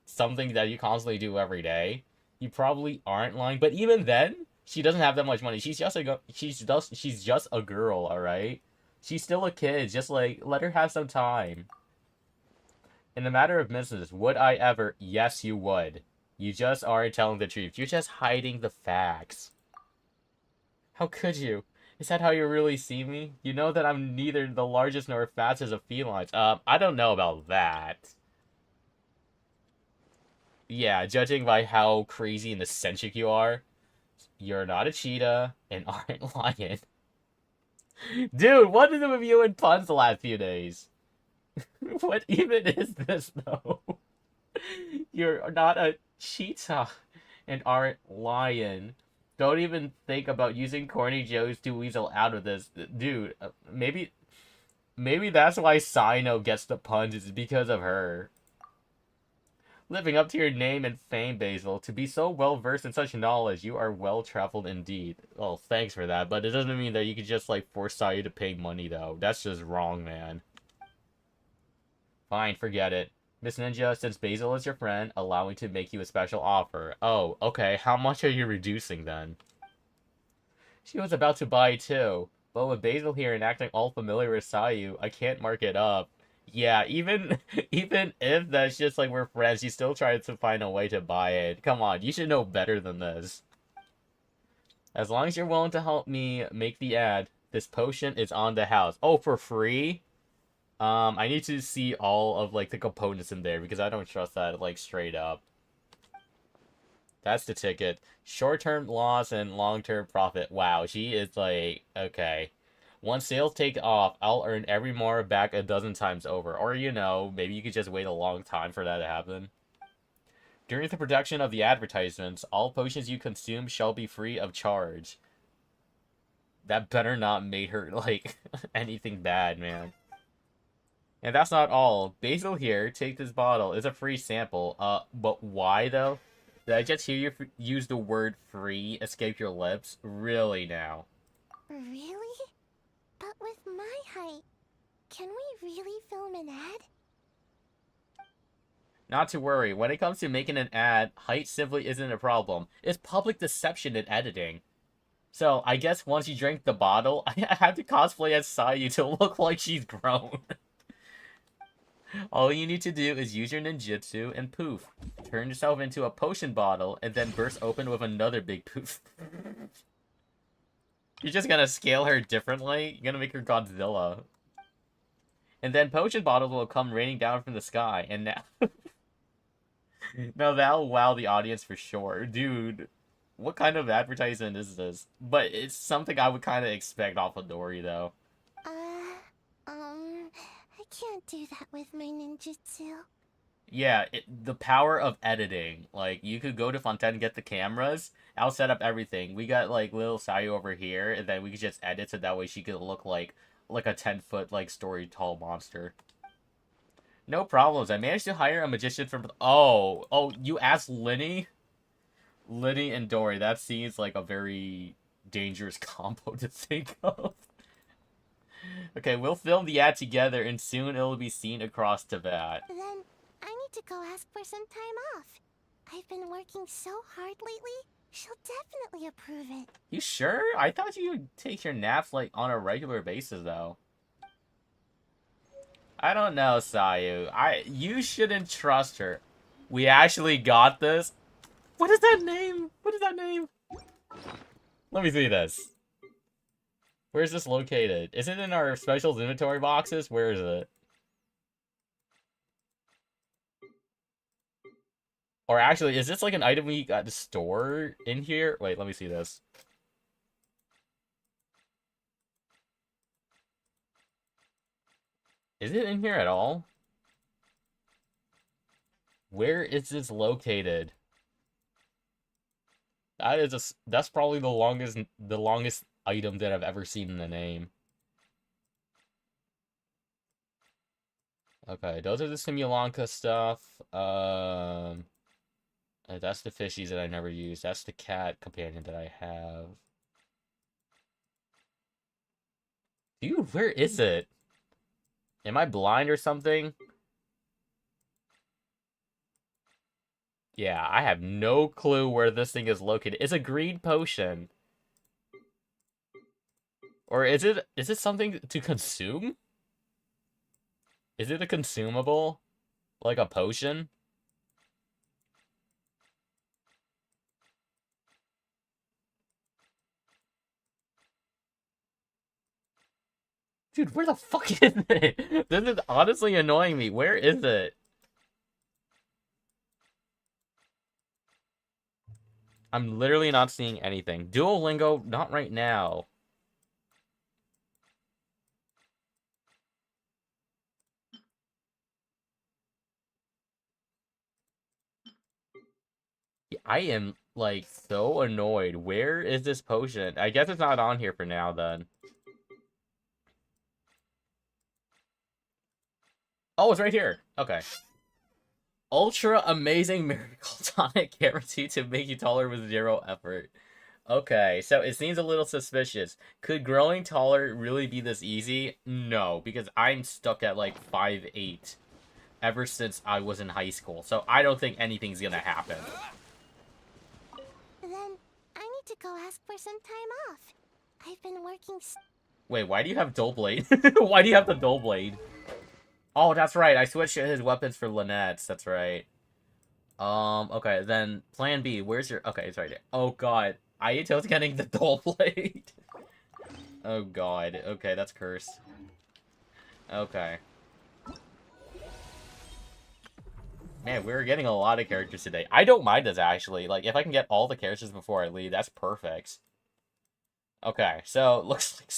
something that you constantly do every day. You probably aren't lying, but even then, she doesn't have that much money. She's just a girl, all right? She's still a kid. Just like let her have some time. In the matter of business, would I ever? Yes, you would. You just aren't telling the truth. You're just hiding the facts. How could you? Is that how you really see me? You know that I'm neither the largest nor fastest of felines. I don't know about that. Yeah, judging by how crazy and eccentric you are, you're not a cheetah and aren't lying. Dude, what is it with you and puns the last few days? What even is this, though? You're not a cheetah and aren't lying. Don't even think about using corny jokes to weasel out of this. Dude, maybe that's why Sino gets the puns is because of her. Living up to your name and fame, Basil. To be so well-versed in such knowledge, you are well-traveled indeed. Well, thanks for that, but it doesn't mean that you could just, like, force Sayu to pay money, though. That's just wrong, man. Fine, forget it. Miss Ninja, since Basil is your friend, allow me to make you a special offer. Oh, okay. How much are you reducing, then? She was about to buy, too. But with Basil here and acting all familiar with Sayu, I can't mark it up. Yeah, even if that's just like we're friends, she still tries to find a way to buy it. Come on, you should know better than this. As long as you're willing to help me make the ad, this potion is on the house. Oh, for free? I need to see all of, like, the components in there, because I don't trust that, like, straight up. That's the ticket. Short-term loss and long-term profit. Wow, she is, like, okay. Once sales take off, I'll earn every more back a dozen times over. Or, you know, maybe you could just wait a long time for that to happen. During the production of the advertisements, all potions you consume shall be free of charge. That better not make her, like, anything bad, man. And that's not all. Basil here, take this bottle. It's a free sample. But why, though? Did I just hear you use the word free escape your lips? Really, now? Really? But with my height, can we really film an ad? Not to worry. When it comes to making an ad, height simply isn't a problem. It's public deception in editing. So, I guess once you drink the bottle, I have to cosplay as Sayu to look like she's grown. All you need to do is use your ninjutsu and poof. Turn yourself into a potion bottle and then burst open with another big poof. You're just gonna scale her differently? You're gonna make her Godzilla. And then potion bottles will come raining down from the sky, and now... now that'll wow the audience for sure. Dude, What kind of advertisement is this? But it's something I would kind of expect off of Dory, though. I can't do that with my ninjutsu. Yeah, the power of editing. Like, you could go to Fontaine and get the cameras. I'll set up everything. We got, like, little Sayu over here, and then we could just edit so that way she could look like a 10-foot, like, story tall monster. No problems. I managed to hire a magician from... Oh, you asked Linny? Linny and Dory. That seems like a very dangerous combo to think of. Okay, we'll film the ad together, and soon it'll be seen across Tibet. Then I need to go ask for some time off. I've been working so hard lately. She'll definitely approve it. You sure? I thought you'd take your naps, like, on a regular basis, though. I don't know, Sayu. You shouldn't trust her. We actually got this. What is that name? What is that name? Let me see this. Where's this located? Is it in our specials inventory boxes? Where is it? Or actually, is this like an item we got to store in here? Wait, let me see this. Is it in here at all? Where is this located? That's probably the longest item that I've ever seen in the name. Okay, those are the Simulanka stuff. That's the fishies that I never use. That's the cat companion that I have. Dude, where is it? Am I blind or something? Yeah, I have no clue where this thing is located. It's a green potion. Or is it something to consume? Is it a consumable? Like a potion? Dude, where the fuck is it? This is honestly annoying me. Where is it? I'm literally not seeing anything. Duolingo, not right now. I am, like, so annoyed. Where is this potion? I guess it's not on here for now, then. Oh, it's right here. Okay. Ultra amazing miracle tonic guaranteed to make you taller with 0 effort. Okay, so it seems a little suspicious. Could growing taller really be this easy? No, because I'm stuck at like 5'8" ever since I was in high school. So I don't think anything's gonna happen. Then I need to go ask for some time off. I've been working Wait, why do you have dull blade? Why do you have the dull blade? Oh, that's right. I switched his weapons for Lynette's. That's right. Okay, then plan B. Where's your... Okay, it's right there. Oh, God. Ayato's getting the dull blade. Oh, God. Okay, that's cursed. Okay. Man, we're getting a lot of characters today. I don't mind this, actually. Like, if I can get all the characters before I leave, that's perfect. Okay, so, looks like...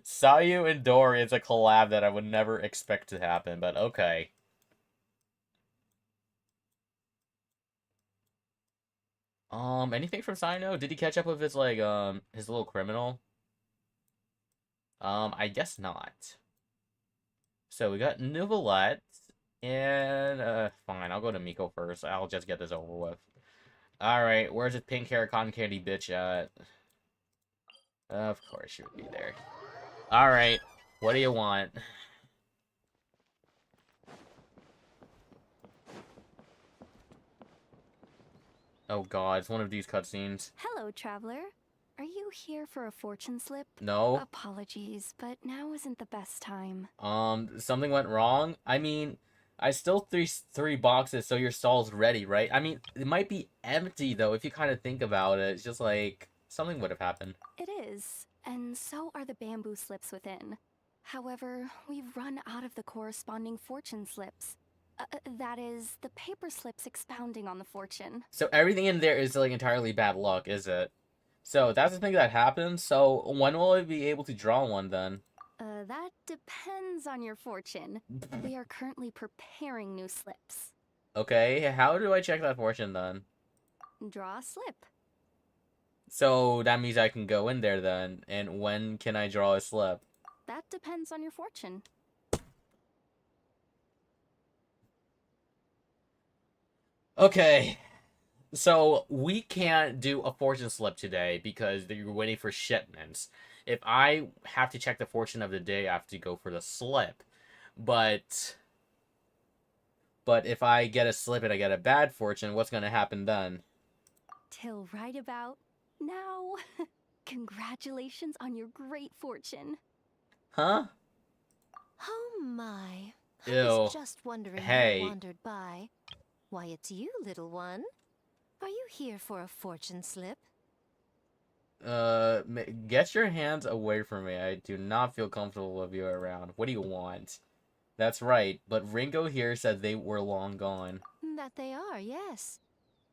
Sayu and Dory is a collab that I would never expect to happen, but okay. Anything from Sino? Did he catch up with his, like, his little criminal? I guess not. So we got Nouvellette, and, fine, I'll go to Miko first. I'll just get this over with. Alright, where's this pink hair cotton candy bitch at? Of course she would be there. Alright, what do you want? Oh god, it's one of these cutscenes. Hello, traveler. Are you here for a fortune slip? No. Apologies, but now isn't the best time. Something went wrong? I mean, I still three boxes, so your stall's ready, right? I mean, it might be empty, though, if you kind of think about it. It's just like, something would have happened. It is, and so are the bamboo slips within. However, we've run out of the corresponding fortune slips. That is, the paper slips expounding on the fortune. So everything in there is like entirely bad luck, is it? So that's the thing that happens. So when will I be able to draw one then? That depends on your fortune. We are currently preparing new slips. Okay, how do I check that fortune then? Draw a slip. So that means I can go in there then. And when can I draw a slip? That depends on your fortune. Okay. So we can't do a fortune slip today because you're waiting for shipments. If I have to check the fortune of the day, I have to go for the slip. But if I get a slip and I get a bad fortune, what's gonna happen then? Till right about now. Congratulations on your great fortune. Huh? Oh my. I Ew. was just wondering Hey. who wandered by. Why, it's you, little one. Are you here for a fortune slip? Get your hands away from me. I do not feel comfortable with you around. What do you want? That's right, but Ringo here said they were long gone. That they are, yes.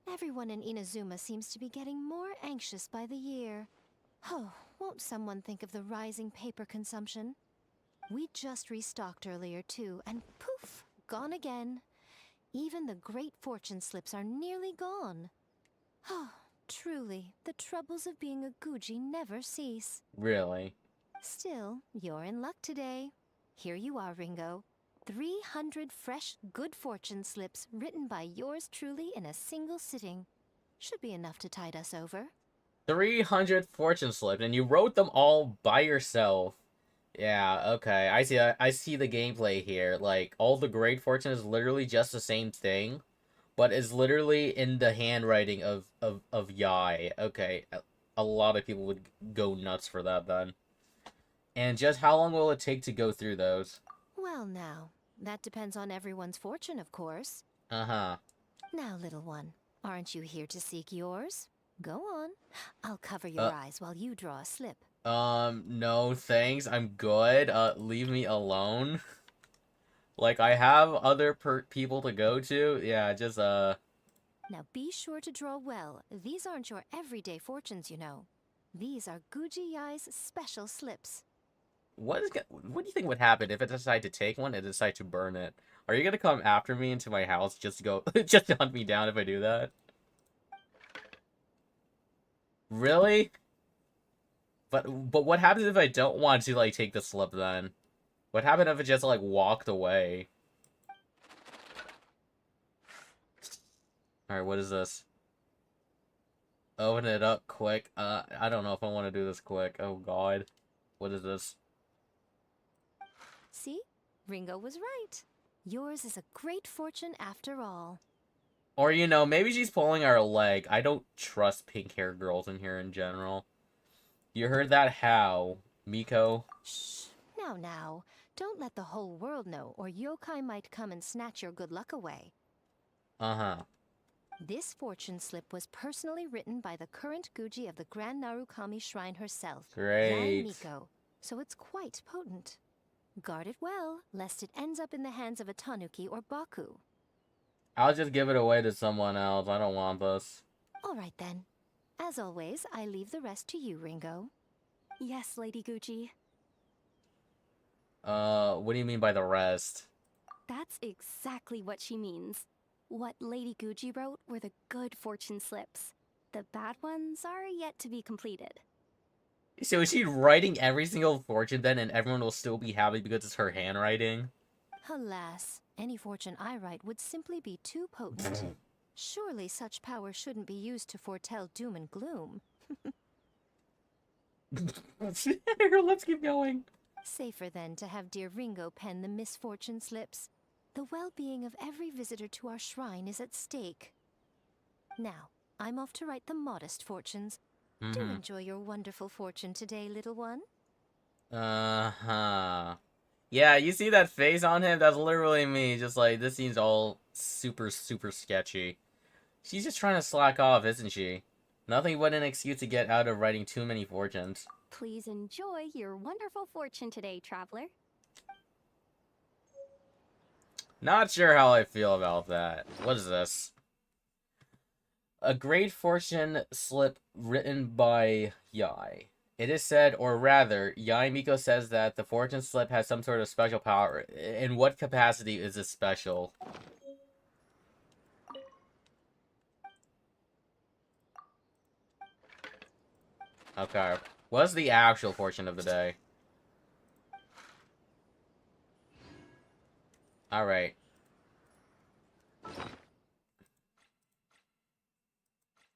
Everyone in Inazuma seems to be getting more anxious by the year. Oh, won't someone think of the rising paper consumption? We just restocked earlier too, and poof, gone again. Even the great fortune slips are nearly gone. Oh, truly, the troubles of being a Guji never cease. Really? Still, you're in luck today. Here you are, Ringo. 300 fresh good fortune slips written by yours truly in a single sitting. Should be enough to tide us over. 300 fortune slips, and you wrote them all by yourself. Yeah, okay. I see the gameplay here. Like, all the great fortune is literally just the same thing, but it's literally in the handwriting of Yai. Okay, a lot of people would go nuts for that then. And just how long will it take to go through those? Well now, that depends on everyone's fortune, of course. Uh-huh. Now, little one, aren't you here to seek yours? Go on. I'll cover your eyes while you draw a slip. No thanks. I'm good. Leave me alone. Like, I have other people to go to. Yeah, just, Now be sure to draw well. These aren't your everyday fortunes, you know. These are Guji Yai's special slips. What do you think would happen if I decide to take one and decide to burn it? Are you gonna come after me into my house just to go just to hunt me down if I do that? Really? But what happens if I don't want to like take the slip then? What happened if it just like walked away? Alright, what is this? Open it up quick. I don't know if I want to do this quick. Oh god. What is this? See? Ringo was right. Yours is a great fortune after all. Or, you know, maybe she's pulling our leg. I don't trust pink-haired girls in here in general. You heard that? How? Miko? Shh. Now. Don't let the whole world know, or yokai might come and snatch your good luck away. Uh-huh. This fortune slip was personally written by the current Guji of the Grand Narukami Shrine herself, Great. Yae Miko, so it's quite potent. Guard it well, lest it ends up in the hands of a tanuki or baku. I'll just give it away to someone else. I don't want this. All right then. As always, I leave the rest to you, Ringo. Yes, Lady Guji. What do you mean by the rest? That's exactly what she means. What Lady Guji wrote were the good fortune slips. The bad ones are yet to be completed. So is she writing every single fortune then and everyone will still be happy because it's her handwriting? Alas, any fortune I write would simply be too potent. Surely such power shouldn't be used to foretell doom and gloom. Let's keep going. Safer then to have dear Ringo pen the misfortune slips. The well-being of every visitor to our shrine is at stake. Now, I'm off to write the modest fortunes. Do enjoy your wonderful fortune today, little one. Uh-huh. Yeah, you see that face on him? That's literally me. Just like, this seems all super, super sketchy. She's just trying to slack off, isn't she? Nothing but an excuse to get out of writing too many fortunes. Please enjoy your wonderful fortune today, traveler. Not sure how I feel about that. What is this? A great fortune slip written by Yai. It is said, or rather, Yai Miko says that the fortune slip has some sort of special power. In what capacity is it special? Okay. What's the actual fortune of the day? Alright.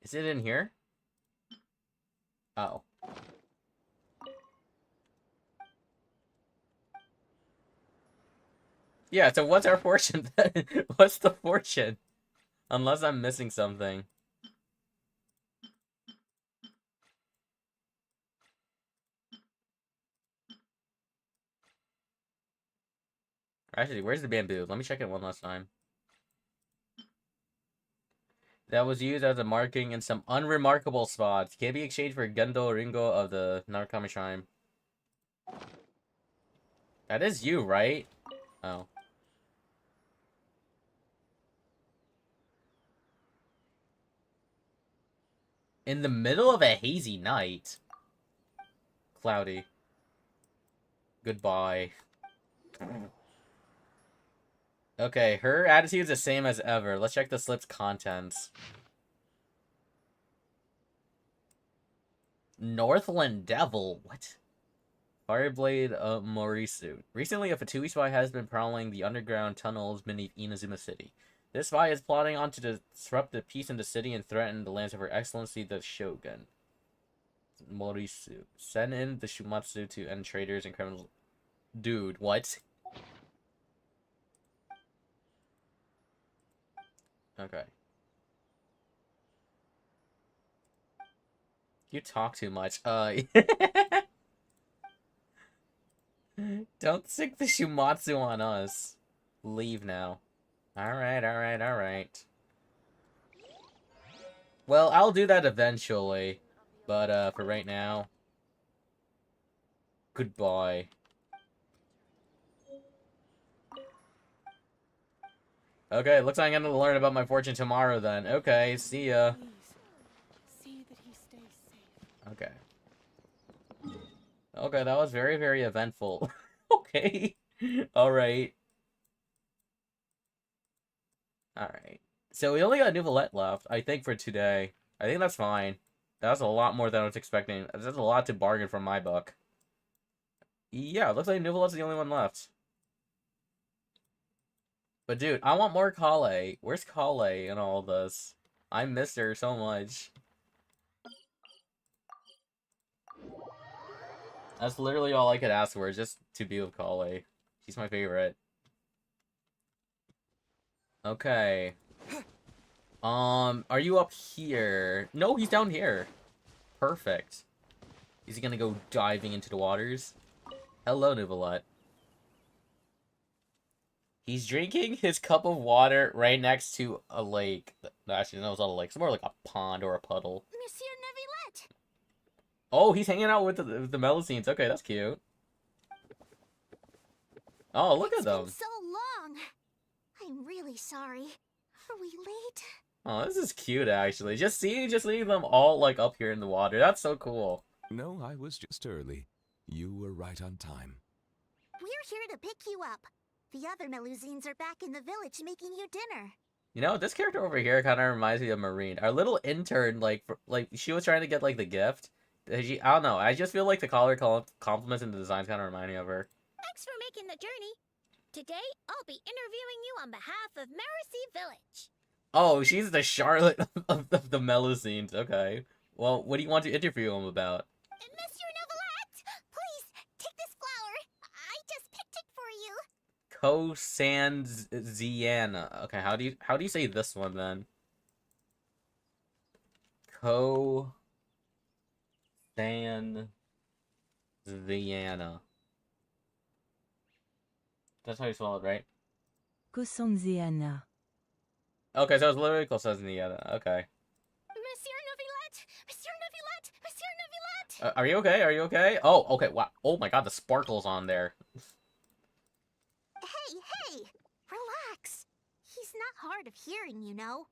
Is it in here? Oh. Yeah, so what's our fortune then? What's the fortune? Unless I'm missing something. Actually, where's the bamboo? Let me check it one last time. That was used as a marking in some unremarkable spots. Can be exchanged for Gendo Ringo of the Narukami Shrine. That is you, right? Oh. In the middle of a hazy night. Cloudy. Goodbye. Okay, her attitude's the same as ever. Let's check the slip's contents. Northland Devil? What? Fireblade Morisu. Recently, a Fatui spy has been prowling the underground tunnels beneath Inazuma City. This spy is plotting on to disrupt the peace in the city and threaten the lands of Her Excellency the Shogun. Morisu. Send in the Shumatsu to end traitors and criminals. Dude, what? Okay. You talk too much. Don't stick the Shumatsu on us. Leave now. Alright, alright, alright. Well, I'll do that eventually. But, for right now... Goodbye. Okay, looks like I'm gonna learn about my fortune tomorrow then. Okay, see ya. See that he stays safe. Okay. Okay, that was very, very eventful. Okay. Alright. Alright. So we only got Nouvellette left, I think, for today. I think that's fine. That's a lot more than I was expecting. That's a lot to bargain from my book. Yeah, it looks like Nouvellette's the only one left. But dude, I want more Kale. Where's Kale in all this? I miss her so much. That's literally all I could ask for, is just to be with Kale. She's my favorite. Okay. Are you up here? No, he's down here. Perfect. Is he gonna go diving into the waters? Hello, Nouvellette. He's drinking his cup of water right next to a lake. Actually, no, it's not a lake. It's more like a pond or a puddle. Monsieur Neuvillette! Oh, he's hanging out with the Melusines. Okay, that's cute. Oh, look at them. It's been so long. I'm really sorry. Are we late? Oh, this is cute, actually. Just seeing them all, like, up here in the water. That's so cool. No, I was just early. You were right on time. We're here to pick you up. The other Melusines are back in the village making you dinner. You know, this character over here kind of reminds me of Marine. Our little intern, like, she was trying to get, like, the gift. I don't know. I just feel like the color compliments and the designs kind of remind me of her. Thanks for making the journey. Today, I'll be interviewing you on behalf of Mercy Village. Oh, she's the Charlotte of the Melusines. Okay. Well, what do you want to interview him about? Monsieur Neuvillette, please, take this flower. I just picked it for you. Cosanziana. Okay, how do you say this one then? Cosanziana. That's how you spell it, right? Cosanziana. Okay, so it's literally Cosanziana. Okay. Monsieur Neuvillette! Monsieur Neuvillette! Monsieur Neuvillette! Are you okay? Are you okay? Oh, okay. Wow. Oh my god, the sparkles on there. Hey, hey! Relax. He's not hard of hearing, you know.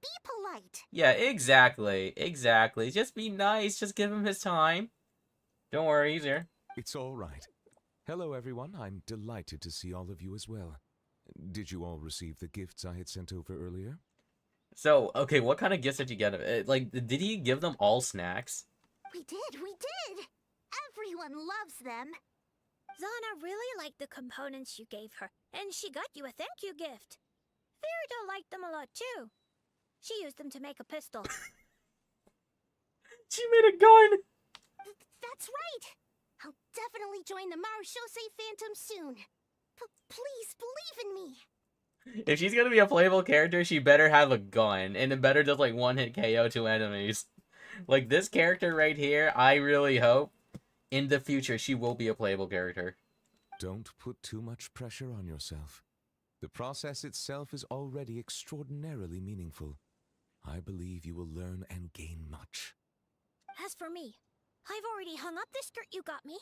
Be polite. Yeah, exactly. Exactly. Just be nice. Just give him his time. Don't worry, he's here. It's all right. Hello, everyone. I'm delighted to see all of you as well. Did you all receive the gifts I had sent over earlier? So, okay, what kind of gifts did you get? Like, did he give them all snacks? We did. Everyone loves them. Zana really liked the components you gave her, and she got you a thank you gift. Verida liked them a lot too. She used them to make a pistol. She made a gun! That's right. I'll definitely join the Marechaussee Phantom soon. Please believe in me. If she's gonna be a playable character, she better have a gun, and it better just, like, one-hit KO 2 enemies. Like, this character right here, I really hope, in the future, she will be a playable character. Don't put too much pressure on yourself. The process itself is already extraordinarily meaningful. I believe you will learn and gain much. As for me, I've already hung up the skirt you got me.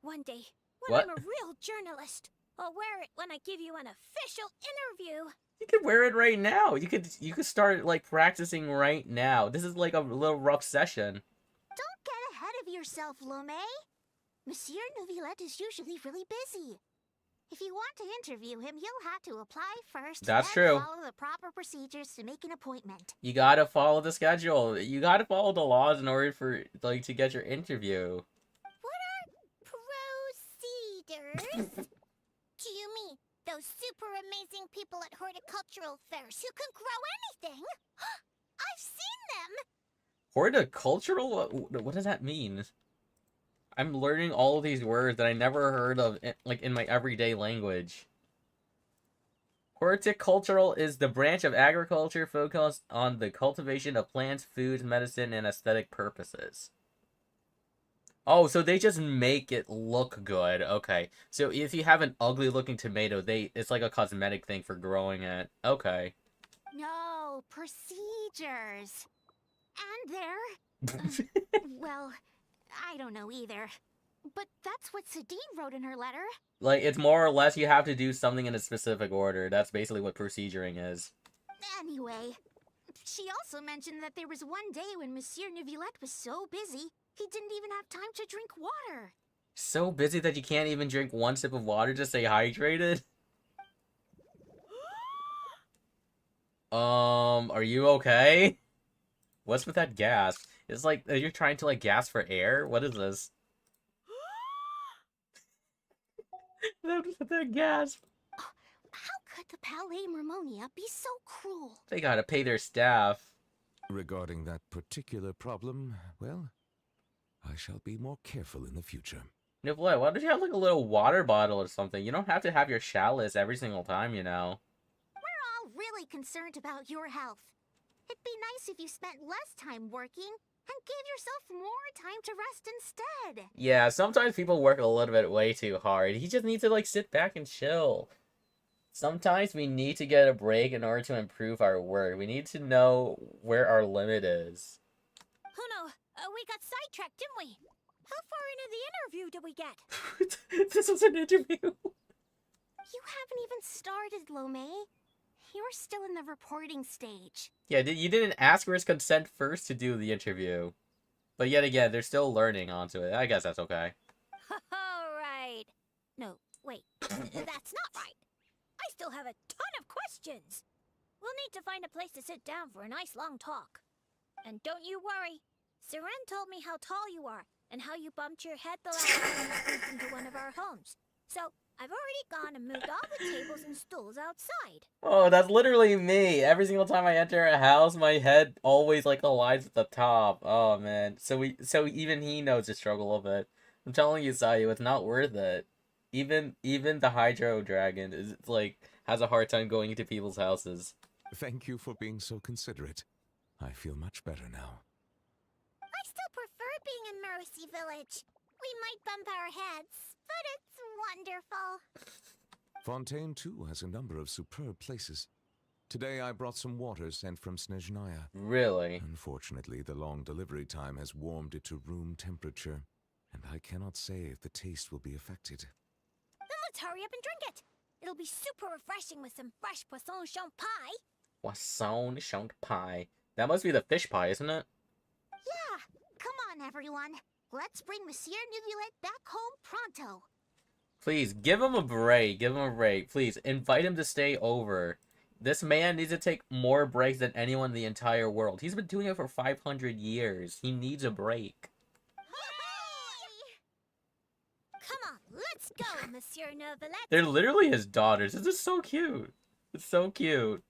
One day, when What? I'm a real journalist, I'll wear it when I give you an official interview. You could wear it right now. You could start, like, practicing right now. This is like a little rough session. Don't get ahead of yourself, Lome. Monsieur Neuvillette is usually really busy. If you want to interview him, you'll have to apply first. That's then true. Follow the proper procedures to make an appointment. You gotta follow the schedule. You gotta follow the laws in order for, like, to get your interview. What are procedures? Do you mean those super amazing people at horticultural fairs who can grow anything? I've seen them! Horticultural? What does that mean? I'm learning all of these words that I never heard of, like, in my everyday language. Horticultural is the branch of agriculture focused on the cultivation of plants, foods, medicine, and aesthetic purposes. Oh, so they just make it look good. Okay. So if you have an ugly-looking tomato, it's like a cosmetic thing for growing it. Okay. No, procedures. And they're... well, I don't know either. But that's what Sadine wrote in her letter. Like, it's more or less you have to do something in a specific order. That's basically what proceduring is. Anyway, she also mentioned that there was one day when Monsieur Neuvillette was so busy, he didn't even have time to drink water. So busy that you can't even drink one sip of water to stay hydrated? Are you okay? What's with that gas? It's like, you're trying to, like, gas for air? What is this? That gasp. How could the Palais Mermonia be so cruel? They gotta pay their staff. Regarding that particular problem, well, I shall be more careful in the future. Niblette, why don't you have, like, a little water bottle or something? You don't have to have your chalice every single time, you know. We're all really concerned about your health. It'd be nice if you spent less time working and gave yourself more time to rest instead. Yeah, sometimes people work a little bit way too hard. He just needs to, like, sit back and chill. Sometimes we need to get a break in order to improve our work. We need to know where our limit is. Oh no, we got sidetracked, didn't we? How far into the interview did we get? This was an interview. You haven't even started, Lome. You're still in the reporting stage. Yeah, you didn't ask for his consent first to do the interview. But yet again, they're still learning onto it. I guess that's okay. All right. No, wait. That's not right. I still have a ton of questions. We'll need to find a place to sit down for a nice long talk. And don't you worry. Seren told me how tall you are and how you bumped your head the last time you moved into one of our homes. So I've already gone and moved all the tables and stools outside. Oh, that's literally me. Every single time I enter a house, my head always, like, aligns at the top. Oh, man. So even he knows the struggle of it. I'm telling you, Sayu, it's not worth it. Even the Hydro Dragon is, like, has a hard time going into people's houses. Thank you for being so considerate. I feel much better now. I still prefer being in Mercy Village. We might bump our heads, but it's wonderful. Fontaine, too, has a number of superb places. Today I brought some water sent from Snezhnaya. Really? Unfortunately, the long delivery time has warmed it to room temperature, and I cannot say if the taste will be affected. Then let's hurry up and drink it. It'll be super refreshing with some fresh poisson champai. Poisson champai. That must be the fish pie, isn't it? Yeah, come on, everyone. Let's bring Monsieur Nuvulet back home pronto. Please, give him a break. Give him a break. Please, invite him to stay over. This man needs to take more breaks than anyone in the entire world. He's been doing it for 500 years. He needs a break. Come on, let's go, Monsieur Nuvulet. They're literally his daughters. This is so cute. It's so cute.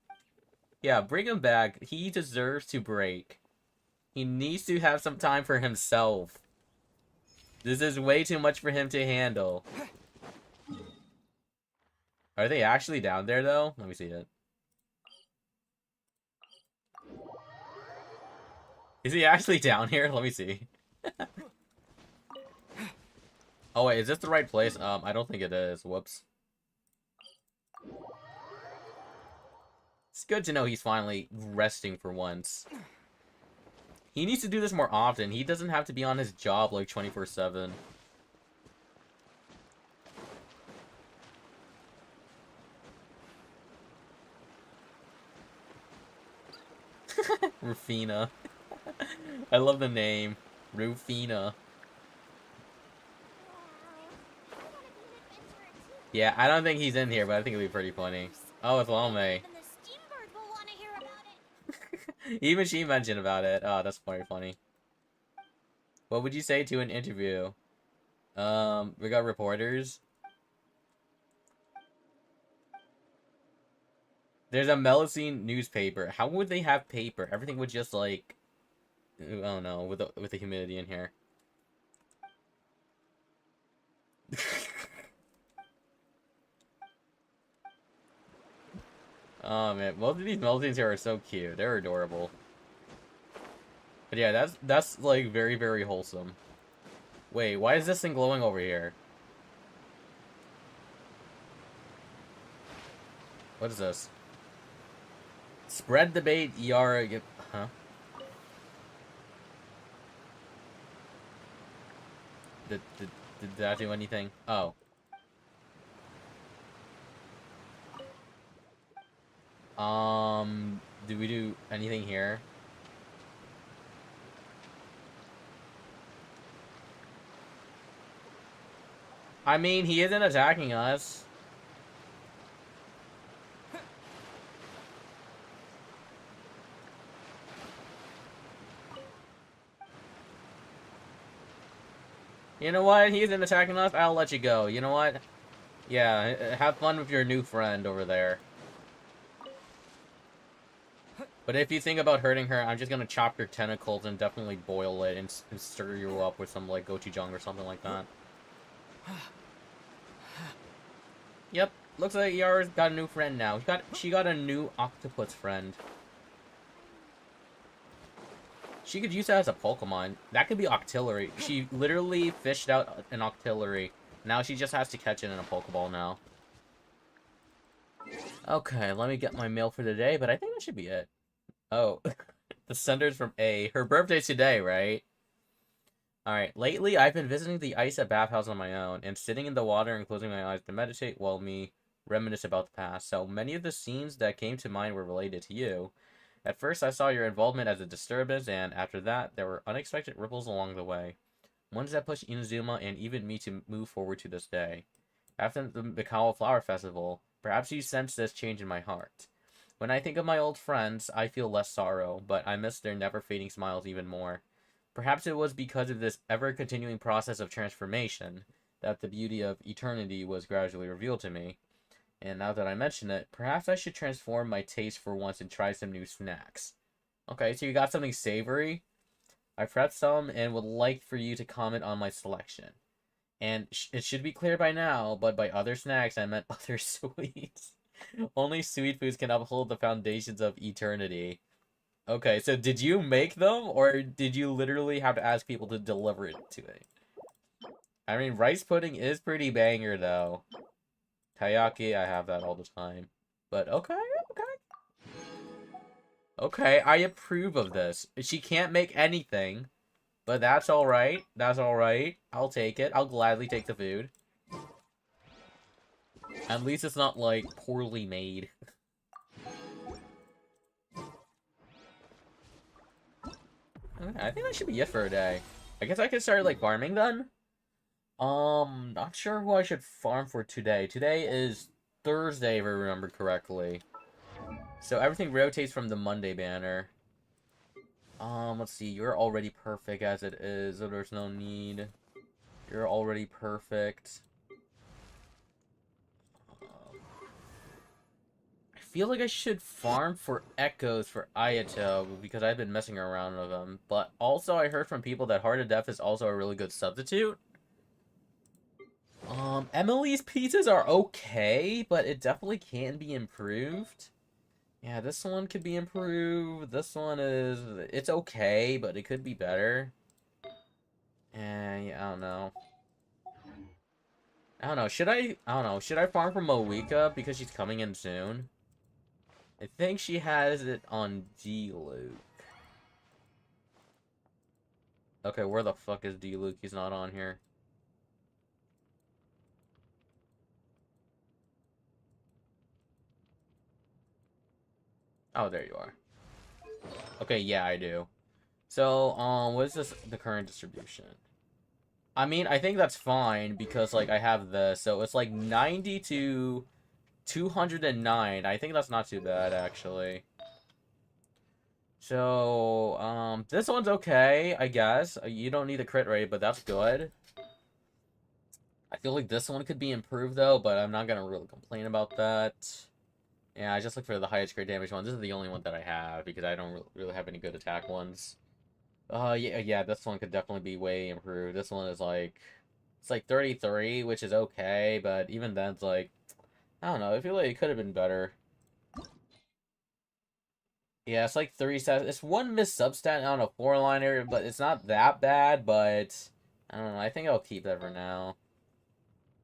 Yeah, bring him back. He deserves to break. He needs to have some time for himself. This is way too much for him to handle. Are they actually down there, though? Let me see it. Is he actually down here? Let me see. Oh, wait, is this the right place? I don't think it is. Whoops. It's good to know he's finally resting for once. He needs to do this more often. He doesn't have to be on his job like 24/7. Rufina. I love the name. Rufina. Yeah, I don't think he's in here, but I think it'll be pretty funny. Oh, it's Lome. Even the steambird will want to hear about it. Even she mentioned about it. Oh, that's very funny. What would you say to an interview? We got reporters. There's a Melusine newspaper. How would they have paper? Everything would just like, I don't know, with the humidity in here. Oh man, both of these Melusines here are so cute. They're adorable. But yeah, that's like very, very wholesome. Wait, why is this thing glowing over here? What is this? Spread the bait, Yara. Huh? Did that do anything? Oh. Do we do anything here? I mean, he isn't attacking us. You know what? He isn't attacking us. I'll let you go. You know what? Yeah, have fun with your new friend over there. But if you think about hurting her, I'm just gonna chop your tentacles and definitely boil it and stir you up with some, like, gochujang or something like that. Yep, looks like Yara's got a new friend now. She got a new octopus friend. She could use that as a Pokemon. That could be Octillery. She literally fished out an Octillery. Now she just has to catch it in a Pokeball now. Okay, let me get my mail for today, but I think that should be it. Oh, the sender's from A. Her birthday's today, right? Alright, lately I've been visiting the ice at bathhouse on my own, and sitting in the water and closing my eyes to meditate while me reminisce about the past. So many of the scenes that came to mind were related to you. At first I saw your involvement as a disturbance, and after that, there were unexpected ripples along the way. Ones that pushed Inazuma and even me to move forward to this day. After the Mikawa Flower Festival, perhaps you sense this change in my heart. When I think of my old friends, I feel less sorrow, but I miss their never-fading smiles even more. Perhaps it was because of this ever-continuing process of transformation that the beauty of eternity was gradually revealed to me. And now that I mention it, perhaps I should transform my taste for once and try some new snacks. Okay, so you got something savory? I prepped some and would like for you to comment on my selection. And it should be clear by now, but by other snacks, I meant other sweets. Only sweet foods can uphold the foundations of eternity. Okay, so did you make them, or did you literally have to ask people to deliver it to me? I mean, rice pudding is pretty banger, though. Taiyaki, I have that all the time. But okay. Okay, I approve of this. She can't make anything, but that's alright. That's alright. I'll take it. I'll gladly take the food. At least it's not, like, poorly made. Okay, I think that should be it for a day. I guess I could start, like, farming then? Not sure who I should farm for today. Today is Thursday, if I remember correctly. So everything rotates from the Monday banner. Let's see. You're already perfect as it is, so there's no need. You're already perfect. I feel like I should farm for Echoes for Ayato, because I've been messing around with them. But also, I heard from people that Heart of Death is also a really good substitute. Emily's pizzas are okay, but it definitely can be improved. Yeah, this one could be improved. This one is... It's okay, but it could be better. Yeah, I don't know. I don't know. Should I... I don't know. Should I farm for Moeka because she's coming in soon? I think she has it on D-Luke. Okay, where the fuck is D-Luke? He's not on here. Oh, there you are. Okay, yeah, I do. So, what is this, the current distribution? I mean, I think that's fine, because, like, I have this, so it's, like, 90 to 209. I think that's not too bad, actually. So, this one's okay, I guess. You don't need a crit rate, but that's good. I feel like this one could be improved, though, but I'm not gonna really complain about that. Yeah, I just look for the highest crit damage one. This is the only one that I have, because I don't really have any good attack ones. Yeah, this one could definitely be way improved. This one is like... It's like 33, which is okay, but even then it's like... I don't know, I feel like it could have been better. Yeah, it's like 3 stats. It's one missed substat on a 4-liner, but it's not that bad, but... I don't know, I think I'll keep that for now.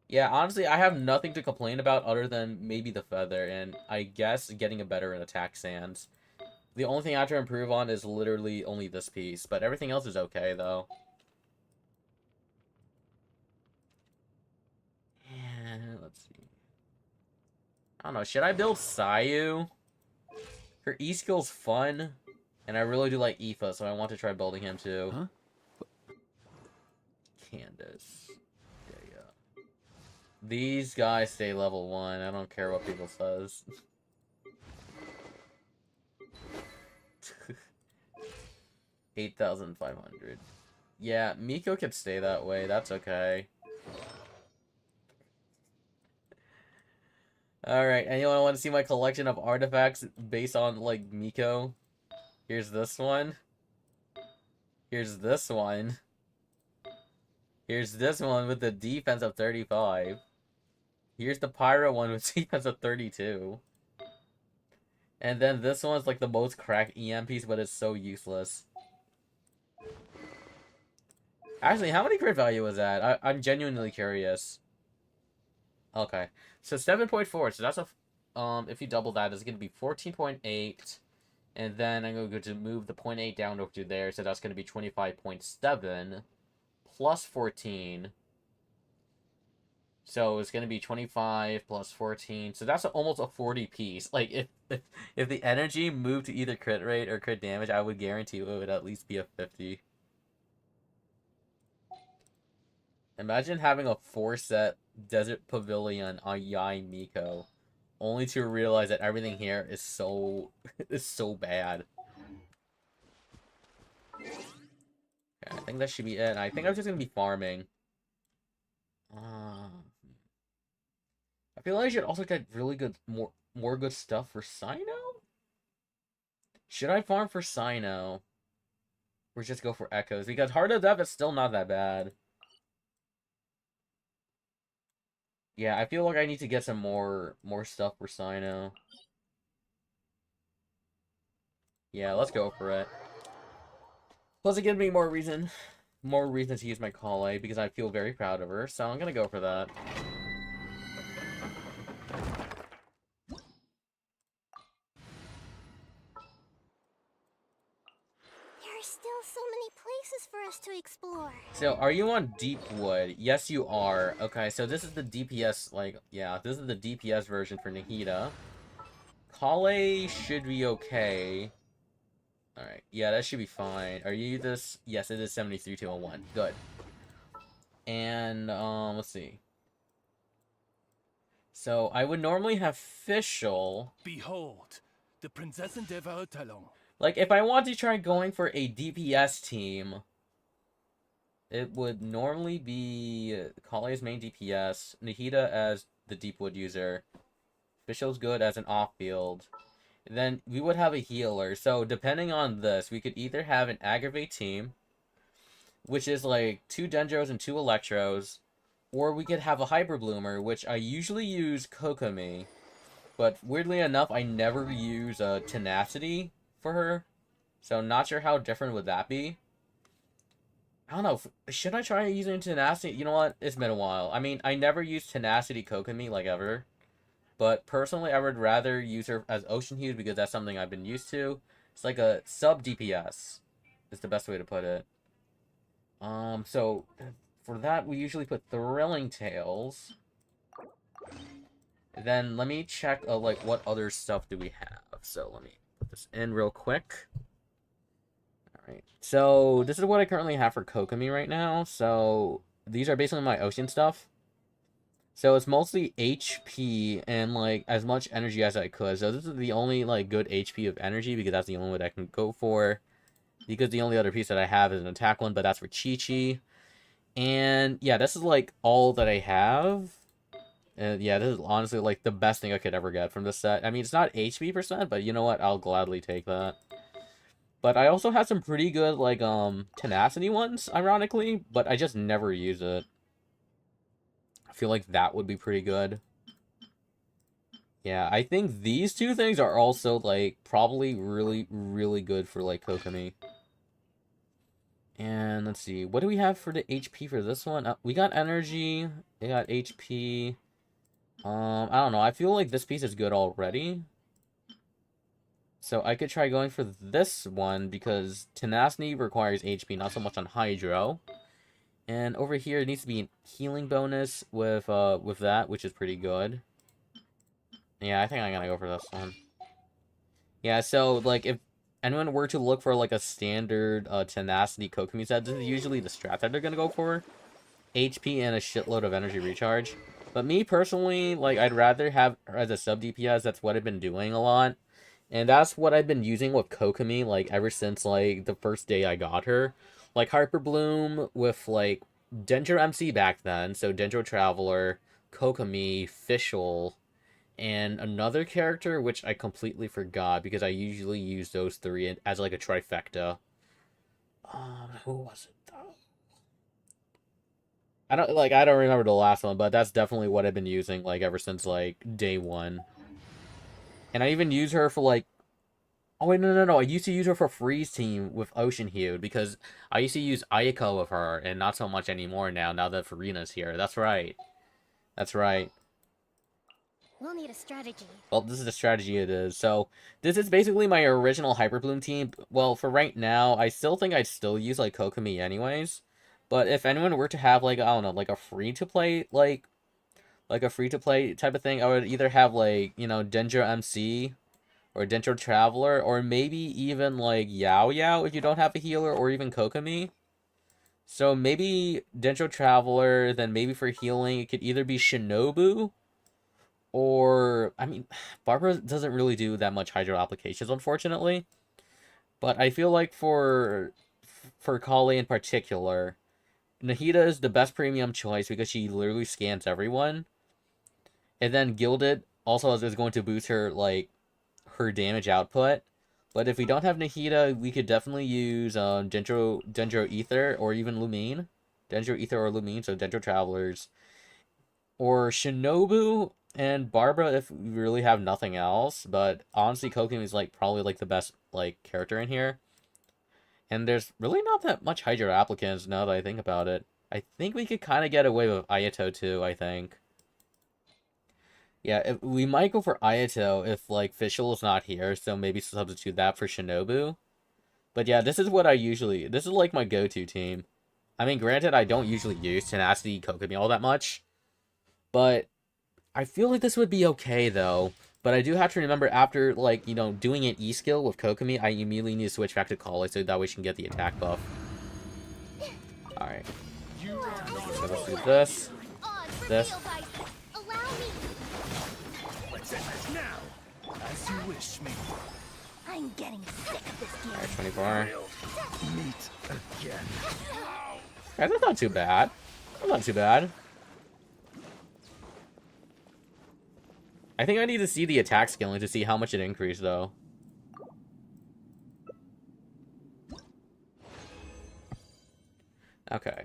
Yeah, honestly, I have nothing to complain about other than maybe the feather, and I guess getting a better attack sans. The only thing I have to improve on is literally only this piece, but everything else is okay, though. And let's see. I don't know, should I build Sayu? Her E-skill's fun, and I really do like Aoife, so I want to try building him too. Huh? Candace. Yeah. These guys stay level 1, I don't care what people says. 8,500. Yeah, Miko could stay that way. That's okay. Alright, anyone want to see my collection of artifacts based on, like, Miko? Here's this one. Here's this one. Here's this one with the defense of 35. Here's the Pyro one with defense of 32. And then this one's, like, the most cracked EM piece, but it's so useless. Actually, how many crit value was that? I'm genuinely curious. Okay. So 7.4. So that's a... if you double that, it's going to be 14.8. And then I'm going to move the 0.8 down over to there. So that's going to be 25.7 plus 14. So it's going to be 25 plus 14. So that's almost a 40 piece. Like, if the energy moved to either crit rate or crit damage, I would guarantee it would at least be a 50. Imagine having a 4-set Desert Pavilion on Yai Miko, only to realize that everything here is so bad. Okay, I think that should be it. I think I'm just gonna be farming. I feel like I should also get really good, more good stuff for Sino. Should I farm for Sino, or just go for Echoes? Because Heart of Death is still not that bad. Yeah, I feel like I need to get some more stuff for Sino. Yeah, let's go for it. Plus, it gives me more reason to use my Kale, because I feel very proud of her, so I'm gonna go for that. There are There's still so many places for us to explore. So, are you on Deepwood? Yes, you are. Okay, so this is the DPS, like, yeah, this is the DPS version for Nahida. Kale should be okay. Alright, yeah, that should be fine. Are you this? Yes, it is 73-201. Good. And, let's see. So, I would normally have Fischl. Behold, the Prinzessin der Verurteilung. Like, if I want to try going for a DPS team, it would normally be Kale's main DPS, Nahida as the Deepwood user, Fischl's good as an off-field. Then we would have a healer. So depending on this, we could either have an Aggravate team, which is like 2 Dendros and 2 Electros, or we could have a Hyper Bloomer, which I usually use Kokomi, but weirdly enough, I never use Tenacity for her. So not sure how different would that be. I don't know. Should I try using Tenacity? You know what? It's been a while. I mean, I never used Tenacity Kokomi, like, ever. But personally, I would rather use her as Ocean Hued because that's something I've been used to. It's like a sub-DPS, is the best way to put it. So, for that, we usually put Thrilling Tales. Then, let me check, like, what other stuff do we have. So, let me put this in real quick. Alright, so, this is what I currently have for Kokomi right now. So, these are basically my Ocean stuff. So it's mostly HP and, like, as much energy as I could. So this is the only, like, good HP of energy because that's the only one I can go for. Because the only other piece that I have is an attack one, but that's for Chi-Chi. And, yeah, this is, like, all that I have. And, yeah, this is honestly, like, the best thing I could ever get from this set. I mean, it's not HP %, but you know what? I'll gladly take that. But I also have some pretty good, like, Tenacity ones, ironically, but I just never use it. I feel like that would be pretty good. Yeah, I think these two things are also, like, probably really, really good for, like, Kokomi. And let's see, what do we have for the HP for this one? We got energy, we got HP. I don't know, I feel like this piece is good already. So I could try going for this one because Tenacity requires HP, not so much on Hydro. And over here, it needs to be a healing bonus with that, which is pretty good. Yeah, I think I'm gonna go for this one. Yeah, so, like, if anyone were to look for, like, a standard Tenacity Kokomi set, this is usually the strat that they're gonna go for. HP and a shitload of energy recharge. But me, personally, like, I'd rather have her as a sub-DPS. That's what I've been doing a lot. And that's what I've been using with Kokomi, like, ever since, like, the first day I got her. Like, Hyper Bloom with, like, Dendro MC back then, so Dendro Traveler, Kokomi, Fischl, and another character, which I completely forgot, because I usually use those three as, like, a trifecta. Who was it, though? I don't remember the last one, but that's definitely what I've been using, like, ever since, like, day one. And I even use her for, like, oh, wait, no. I used to use her for Freeze Team with Ocean Hued, because I used to use Ayako with her, and not so much anymore now that Farina's here. That's right. That's right. We'll need a strategy. Well, this is the strategy it is. So, this is basically my original Hyper Bloom team. Well, for right now, I still think I'd still use, like, Kokomi anyways. But if anyone were to have, like, I don't know, like, a free-to-play, like a free-to-play type of thing, I would either have, like, you know, Dendro MC, or Dendro Traveler, or maybe even, like, Yao Yao if you don't have a healer, or even Kokomi. So maybe Dendro Traveler, then maybe for healing, it could either be Shinobu, or, I mean, Barbara doesn't really do that much Hydro applications, unfortunately. But I feel like for Kale in particular, Nahida is the best premium choice because she literally scans everyone. And then Gilded also is going to boost her, like, her damage output. But if we don't have Nahida, we could definitely use Dendro Ether or even Lumine. Dendro Ether or Lumine, so Dendro Travelers. Or Shinobu and Barbara if we really have nothing else. But honestly, Kokomi is, like, probably, like, the best, like, character in here. And there's really not that much Hydro applicants now that I think about it. I think we could kind of get away with Ayato too, I think. Yeah, we might go for Ayato if, like, Fischl is not here, so maybe substitute that for Shinobu. But yeah, this is what I usually... This is like my go-to team. I mean, granted, I don't usually use Tenacity Kokomi all that much. But I feel like this would be okay, though. But I do have to remember after, like, you know, doing an E-skill with Kokomi, I immediately need to switch back to Kali so that way she can get the attack buff. Alright. So let's do this. This. As you wish me. I'm getting sick of this game. Alright, 24. Meet again. Guys, that's not too bad. That's not too bad. I think I need to see the attack scaling to see how much it increased, though. Okay.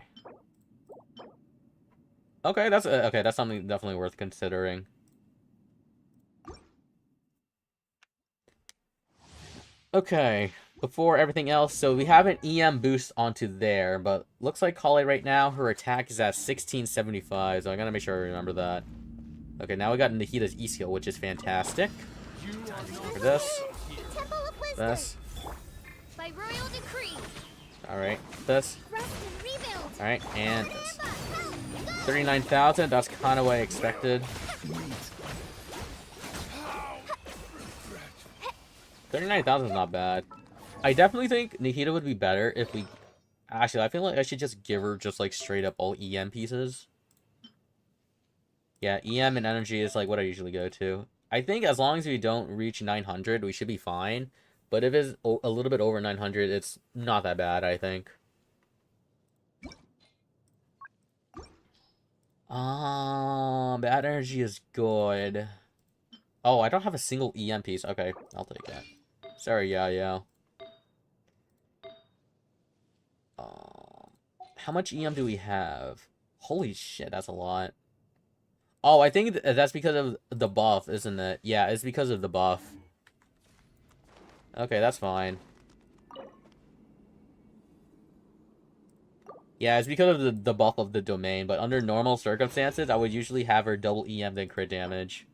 Okay, that's something definitely worth considering. Okay, before everything else, so we have an EM boost onto there, but looks like Kale right now, her attack is at 1675, so I gotta make sure I remember that. Okay, now we got Nahita's E-skill, which is fantastic. For this. This. By royal decree. Alright, this. Rest and rebuild. Alright, and this. 39,000, that's kind of what I expected. 39,000 is not bad. I definitely think Nahita would be better if we... Actually, I feel like I should just give her just, like, straight up all EM pieces. Yeah, EM and energy is, like, what I usually go to. I think as long as we don't reach 900, we should be fine. But if it's a little bit over 900, it's not that bad, I think. Bad energy is good. Oh, I don't have a single EM piece. Okay, I'll take that. Sorry, yeah. How much EM do we have? Holy shit, that's a lot. Oh, I think that's because of the buff, isn't it? Yeah, it's because of the buff. Okay, that's fine. Yeah, it's because of the buff of the domain, but under normal circumstances, I would usually have her double EM than crit damage.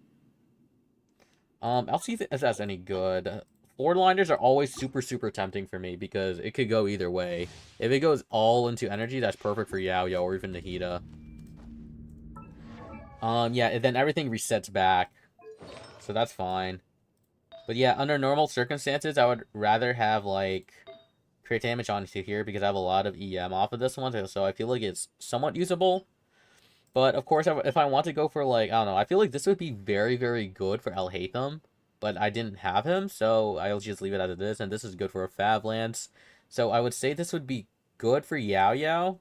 I'll see if that's any good. Floor-liners are always super tempting for me because it could go either way. If it goes all into energy, that's perfect for Yaoyao or even Nahita. Yeah, and then everything resets back. So that's fine. But yeah, under normal circumstances, I would rather have, like, crit damage onto here because I have a lot of EM off of this one, so I feel like it's somewhat usable. But, of course, if I want to go for, like, I don't know, I feel like this would be very good for El Haytham, but I didn't have him, so I'll just leave it as it is, and this is good for a Fab Lance. So I would say this would be good for Yaoyao.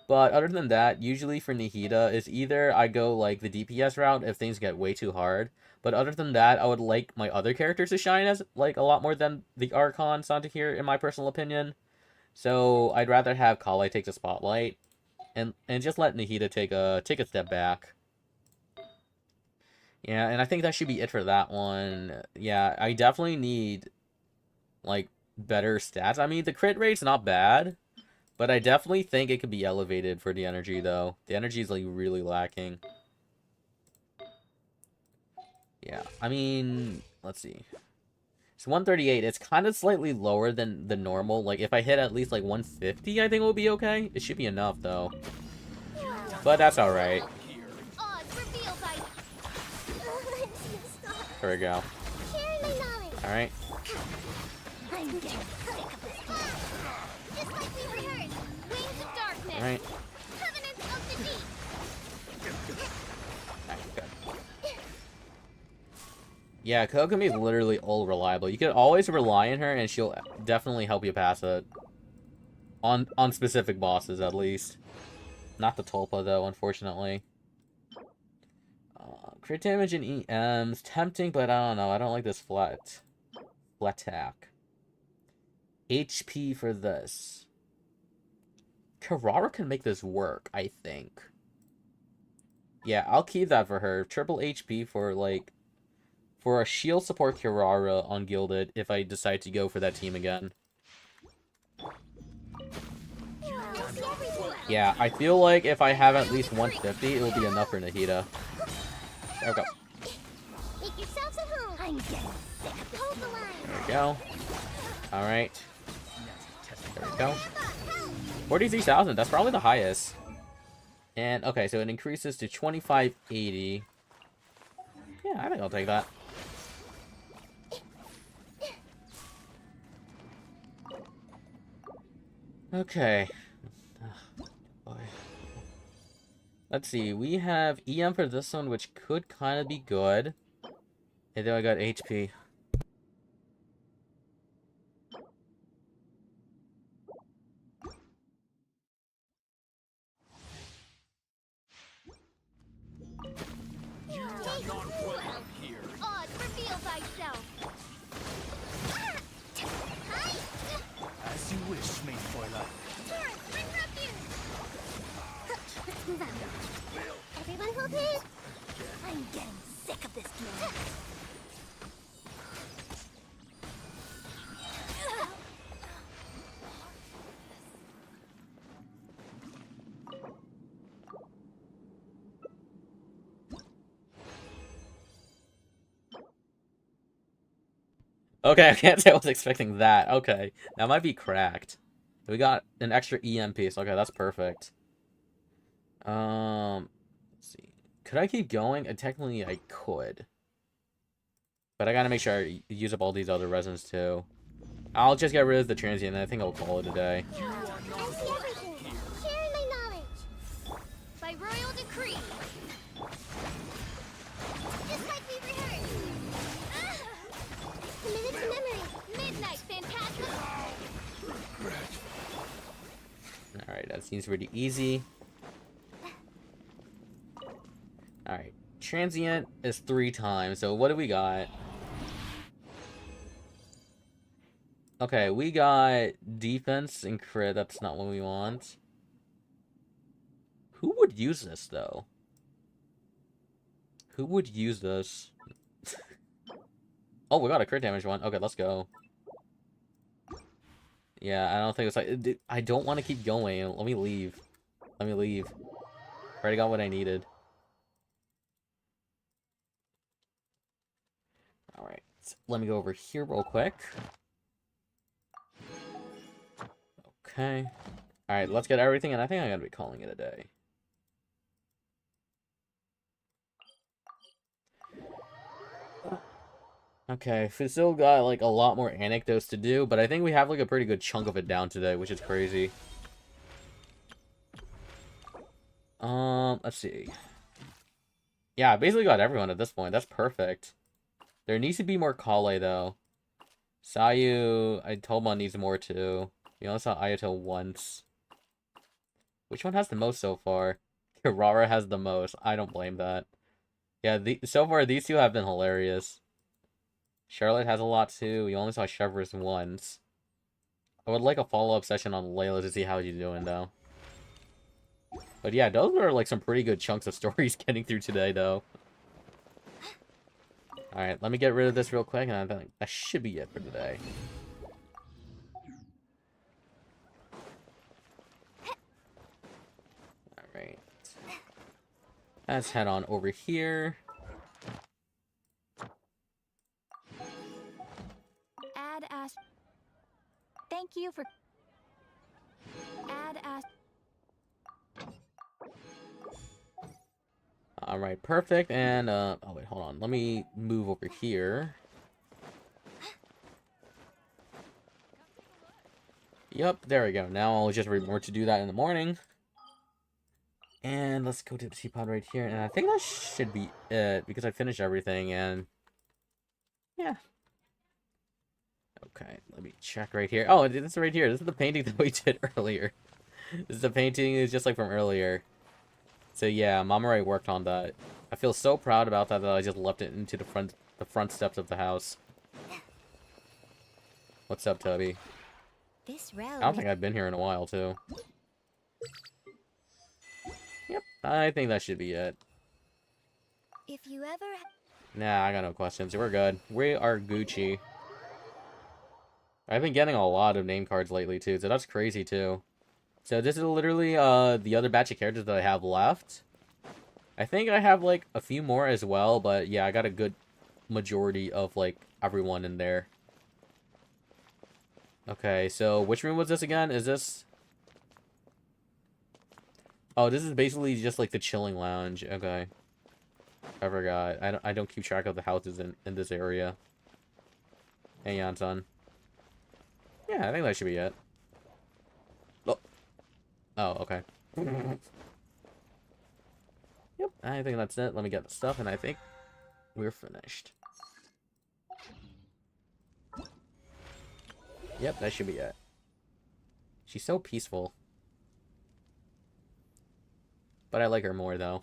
But other than that, usually for Nahita, is either I go, like, the DPS route if things get way too hard. But other than that, I would like my other characters to shine as, like, a lot more than the Archons onto here, in my personal opinion. So I'd rather have Kale take the spotlight. And just let Nahita take a step back. Yeah, and I think that should be it for that one. Yeah, I definitely need, like, better stats. I mean, the crit rate's not bad. But I definitely think it could be elevated for the energy, though. The energy is, like, really lacking. Yeah, I mean, let's see. It's 138. It's kind of slightly lower than the normal. Like, if I hit at least, like, 150, I think it will be okay. It should be enough, though. But that's alright. There we go. Alright. Alright. Yeah, Kokomi is literally all reliable. You can always rely on her, and she'll definitely help you pass it. On specific bosses, at least. Not the Tulpa, though, unfortunately. Crit damage and EM's tempting, but I don't know. I don't like this flat attack. HP for this. Kirara can make this work, I think. Yeah, I'll keep that for her. Triple HP for, like, for a shield support Kirara on Gilded if I decide to go for that team again. Yeah, I feel like if I have at least 150, it will be enough for Nahita. There we go. Make yourselves at home. I'm getting sick of this. Hold the line. There we go. Alright. There we go. 43,000, that's probably the highest. And, okay, so it increases to 2580. Yeah, I think I'll take that. Okay. Oh, boy. Let's see, we have EM for this one, which could kind of be good. And then I got HP. You are not welcome here. Odd, reveal thyself. As you wish, maid Twilight. Torrent, bring refuge. Let's move out. Everyone hold it. I'm getting sick of this game. Okay, I can't say I was expecting that. Okay, that might be cracked. We got an extra EM piece. Okay, that's perfect. Let's see. Could I keep going? Technically, I could. But I gotta make sure I use up all these other resins, too. I'll just get rid of the transient, and I think I'll call it a day. I see everything. Sharing my knowledge. By royal decree. Just like we rehearsed. Committed to memory. Midnight Phantasma. Alright, that seems pretty easy. Alright, transient is 3 times, so what do we got? Okay, we got defense and crit, that's not what we want. Who would use this, though? Who would use this? Oh, we got a crit damage one. Okay, let's go. Yeah, I don't think it's like... I don't want to keep going. Let me leave. Let me leave. Already got what I needed. Alright, let me go over here real quick. Okay. Alright, let's get everything, and I think I'm gonna be calling it a day. Okay, we still got, like, a lot more anecdotes to do, but I think we have, like, a pretty good chunk of it down today, which is crazy. Let's see. Yeah, I basically got everyone at this point. That's perfect. There needs to be more Kale, though. Sayu, I told Mon needs more, too. We only saw Ayato once. Which one has the most so far? Kirara has the most. I don't blame that. Yeah, so far, these two have been hilarious. Charlotte has a lot, too. We only saw Chevrolet once. I would like a follow-up session on Layla to see how she's doing, though. But yeah, those were, like, some pretty good chunks of stories getting through today, though. Alright, let me get rid of this real quick, and I think that should be it for today. Alright. Let's head on over here. Add as. Thank you for. Add as. Alright, perfect, and, oh wait, hold on, let me move over here. Yep, there we go, now I'll just remember to do that in the morning. And let's go to the teapot right here, and I think that should be it, because I finished everything, and, yeah. Okay, let me check right here. Oh, this is right here, this is the painting that we did earlier. This is the painting, it's just like from earlier. So yeah, Mamoru worked on that. I feel so proud about that I just left it into the front steps of the house. What's up, Toby? This road. I don't think I've been here in a while, too. Yep, I think that should be it. If you ever. Nah, I got no questions. We're good. We are Gucci. I've been getting a lot of name cards lately, too, so that's crazy, too. So this is literally the other batch of characters that I have left. I think I have, like, a few more as well, but yeah, I got a good majority of, like, everyone in there. Okay, so which room was this again? Is this... Oh, this is basically just like the chilling lounge. Okay. I forgot. I don't keep track of the houses in this area. Hang on, son. Yeah, I think that should be it. Oh. Oh, okay. Yep, I think that's it. Let me get the stuff, and I think we're finished. Yep, that should be it. She's so peaceful. But I like her more, though.